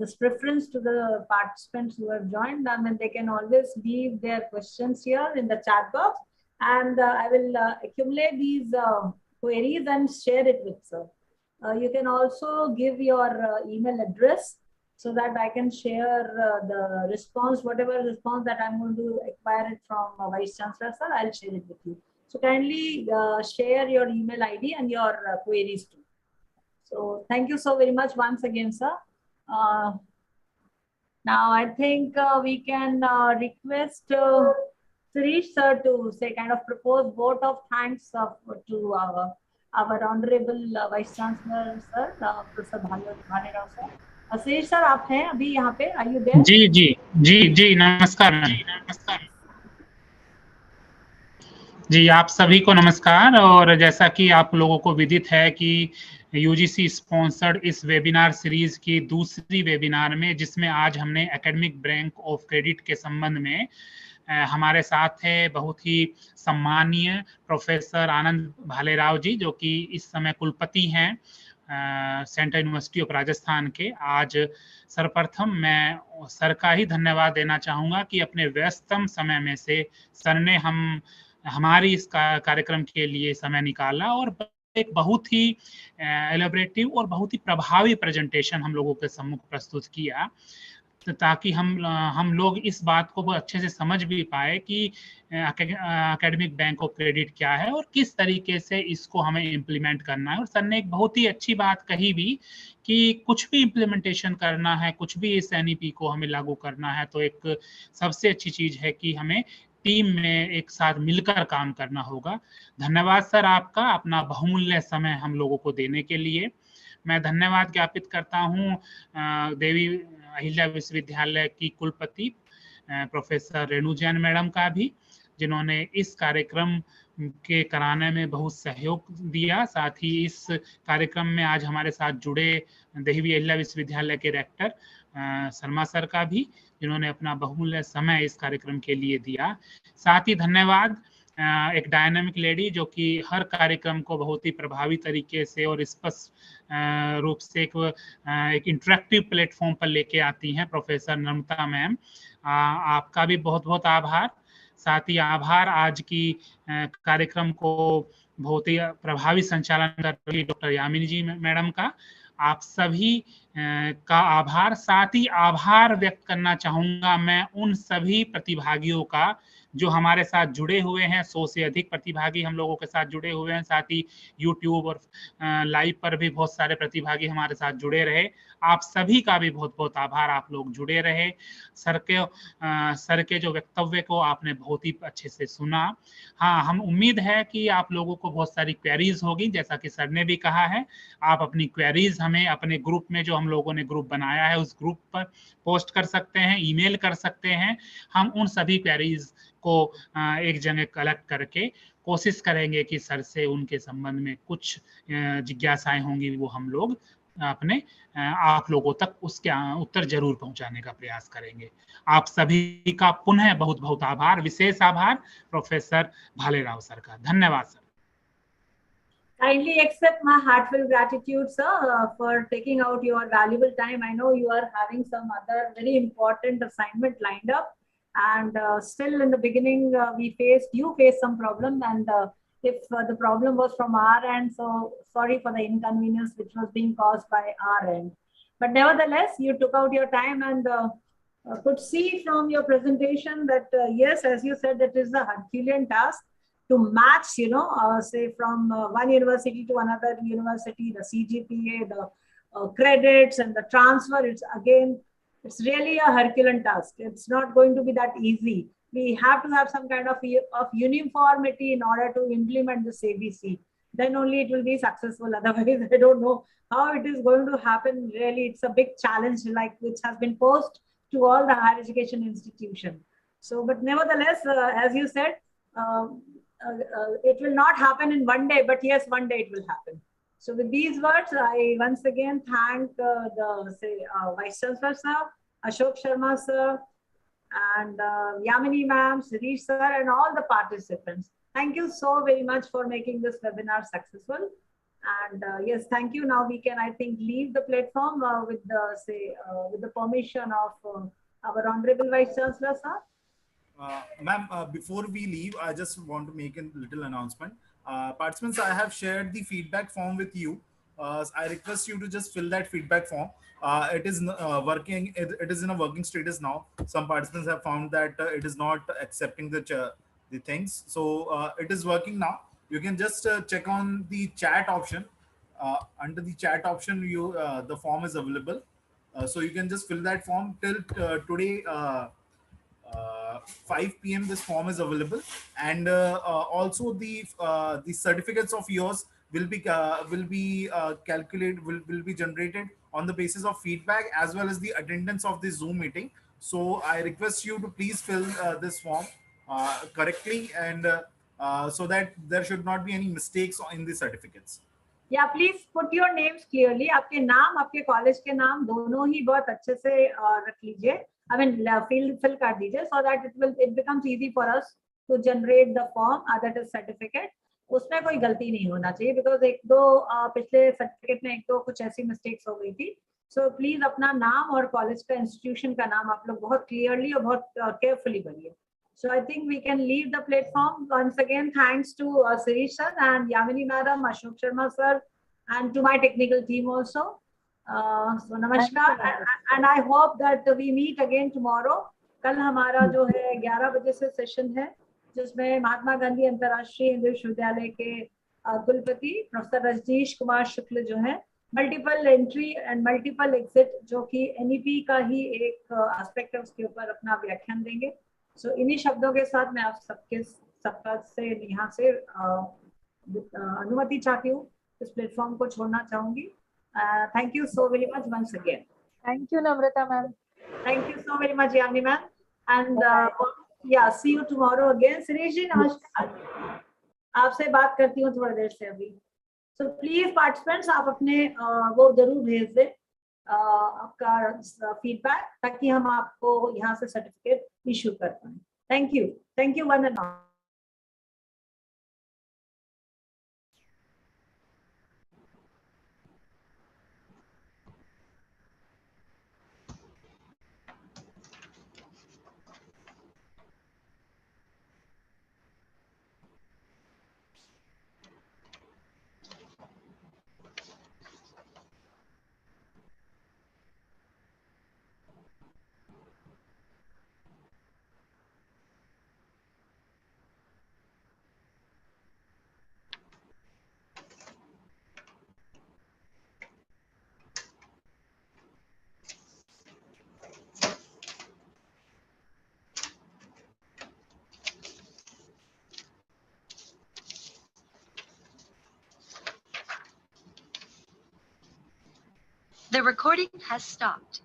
this preference to the participants who have joined, and then they can always leave their questions here in the chat box. And I will accumulate these queries and share it with sir. You can also give your email address so that I can share the response, whatever response that I'm going to acquire it from Vice Chancellor, sir, I'll share it with you. So kindly share your email ID and your queries too. So thank you so very much once again, sir. Now I think we can request Sirish sir to say kind of propose vote of thanks to our honorable Vice Chancellor, sir, Professor Bhalerao, sir. Sirish sir, आप हैं अभी यहाँ पे? Are you there? जी जी जी जी नमस्कार नमस्कार जी, आप सभी को नमस्कार। और जैसा कि आप लोगों को विदित है कि यूजीसी स्पॉन्सर्ड इस वेबिनार सीरीज की दूसरी वेबिनार में, जिसमें आज हमने एकेडमिक बैंक ऑफ क्रेडिट के संबंध में हमारे साथ है बहुत ही सम्मानीय प्रोफेसर आनंद भालेराव जी, जो कि इस समय कुलपति हैं सेंट्रल यूनिवर्सिटी ऑफ राजस्थान के। आज सर्वप्रथम मैं सर का ही धन्यवाद देना चाहूँगा कि अपने व्यस्तम समय में से सर ने हमारी इस कार्यक्रम के लिए समय निकाला और एक बहुत ही एलेबरेटिव और बहुत ही प्रभावी प्रेजेंटेशन हम लोगों के सम्मुख प्रस्तुत किया, ताकि हम लोग इस बात को बहुत अच्छे से समझ भी पाए कि एकेडमिक बैंक ऑफ क्रेडिट क्या है और किस तरीके से इसको हमें इम्प्लीमेंट करना है। और सर ने एक बहुत ही अच्छी बात कही भी कि कुछ भी इम्प्लीमेंटेशन करना है, कुछ भी इस NEP को हमें लागू करना है, तो एक सबसे अच्छी चीज है कि हमें टीम में एक साथ मिलकर काम करना होगा। धन्यवाद सर आपका, अपना बहुमूल्य समय हम लोगों को देने के लिए। मैं धन्यवाद ज्ञापित करता हूँ देवी अहिल्या विश्वविद्यालय की कुलपति प्रोफेसर रेणु जैन मैडम का भी, जिन्होंने इस कार्यक्रम के कराने में बहुत सहयोग दिया। साथ ही इस कार्यक्रम में आज हमारे साथ जुड़े देवी अहिल्या विश्वविद्यालय के रेक्टर शर्मा सर का भी, जिन्होंने अपना बहुमूल्य समय इस कार्यक्रम के लिए दिया। साथ ही धन्यवाद एक डायनामिक लेडी जो कि हर कार्यक्रम को बहुत ही प्रभावी तरीके से और स्पष्ट रूप से एक इंटरेक्टिव प्लेटफॉर्म पर लेके आती हैं, प्रोफेसर नम्रता मैम। आपका भी बहुत बहुत आभार। साथ ही आभार आज की कार्यक्रम को बहुत ही प्रभावी संचालन कर रही डॉक्टर यामिनी जी मैडम का। आप सभी का आभार। साथ ही आभार व्यक्त करना चाहूंगा मैं उन सभी प्रतिभागियों का जो हमारे साथ जुड़े हुए हैं। 100 से अधिक प्रतिभागी हम लोगों के साथ जुड़े हुए हैं। साथ ही YouTube और लाइव पर भी बहुत सारे प्रतिभागी हमारे साथ जुड़े रहे। आप सभी का भी बहुत बहुत आभार। आप लोग जुड़े रहे। सर के जो वक्तव्य को आपने बहुत ही अच्छे से सुना। हाँ, हम उम्मीद है कि आप लोगों को बहुत सारी क्वेरीज होगी, जैसा कि सर ने भी कहा है। आप अपनी क्वेरीज हमें अपने ग्रुप में, जो हम लोगों ने ग्रुप बनाया है उस ग्रुप पर पोस्ट कर सकते हैं, ईमेल कर सकते हैं। हम उन सभी क्वेरीज को एक जगह कलेक्ट करके कोशिश करेंगे कि सर से उनके संबंध में कुछ जिज्ञासाएं होंगी वो हम लोग अपने आप लोगों तक उसके उत्तर जरूर पहुंचाने का प्रयास करेंगे। आप सभी का पुनः बहुत बहुत आभार। विशेष आभार प्रोफेसर भालेराव सर का। धन्यवाद sir. Kindly accept my heartfelt gratitude, sir, for taking out your valuable time. I know you are having some other very important assignment lined up, and still in the beginning you faced some problem, and if the problem was from our end, so sorry for the inconvenience which was being caused by our end. But nevertheless, you took out your time and could see from your presentation that yes, as you said, it is a Herculean task to match, say from one university to another university, the CGPA, the credits and the transfer. It's really a Herculean task. It's not going to be that easy. We have to have some kind of uniformity in order to implement this ABC. Then only it will be successful. Otherwise, I don't know how it is going to happen. Really, it's a big challenge, which has been posed to all the higher education institutions. So, but nevertheless, as you said, it will not happen in one day, but yes, one day it will happen. So with these words, I once again thank Vice Chancellor sir, Ashok Sharma sir, and Yamini ma'am, Sirish sir, and all the participants. Thank you so very much for making this webinar successful. And yes, thank you. Now we can, I think, leave the platform with the permission of our Honorable Vice Chancellor sir. Ma'am, before we leave, I just want to make a little announcement. Participants, I have shared the feedback form with you. I request you to just fill that feedback form. It is working. It is in a working status now. Some participants have found that it is not accepting the things. So it is working now. You can just check on the chat option. Under the chat option, the form is available. So you can just fill that form till today. 5 p.m. this form is available, and also the certificates of yours will be calculated, will be generated on the basis of feedback as well as the attendance of the Zoom meeting. So I request you to please fill this form correctly, and so that there should not be any mistakes in the certificates. Yeah, please put your names clearly. आपके नाम, आपके college के नाम दोनों ही बहुत अच्छे से रख लीजिए. I mean, fill कर दीजिए, so that it becomes easy for us to generate the form, that is certificate. उसमें कोई गलती नहीं होना चाहिए, because एक दो पिछले सर्टिफिकेट में एक दो कुछ ऐसी मिस्टेक्स हो गई थी. So please अपना नाम और कॉलेज का इंस्टीट्यूशन का नाम आप लोग बहुत क्लियरली और बहुत केयरफुली भरिए. So I think we can leave the platform. Once again, thanks to Sirish sir and Yamini madam, Ashok Sharma sir, and to my technical team also. So namaskar, and I hope that we meet again tomorrow. कल हमारा जो है 11 बजे से session है, जिसमें महात्मा गांधी अंतर्राष्ट्रीय हिंदू विश्वविद्यालय के कुलपति प्रोफेसर रजनीश कुमार शुक्ल जो है multiple entry and multiple exit, जो कि NEP का ही एक एस्पेक्ट है, उसके ऊपर अपना व्याख्यान देंगे. सो इन्हीं शब्दों के साथ मैं आप सबका से यहाँ से अनुमति चाहती हूँ, इस प्लेटफॉर्म को छोड़ना चाहूंगी. Thank you so very much once again. Thank you, Namrata ma'am. Thank you so very much, Yamini ma'am. And yeah, see you tomorrow again. Suresh ji, namaskar. आपसे बात करती हूँ थोड़ी देर से अभी. So please participants, आप अपने वो जरूर भेज दें आपका फीडबैक, ताकि हम आपको यहाँ से सर्टिफिकेट इशू कर पाए. Thank you one and all. The recording has stopped.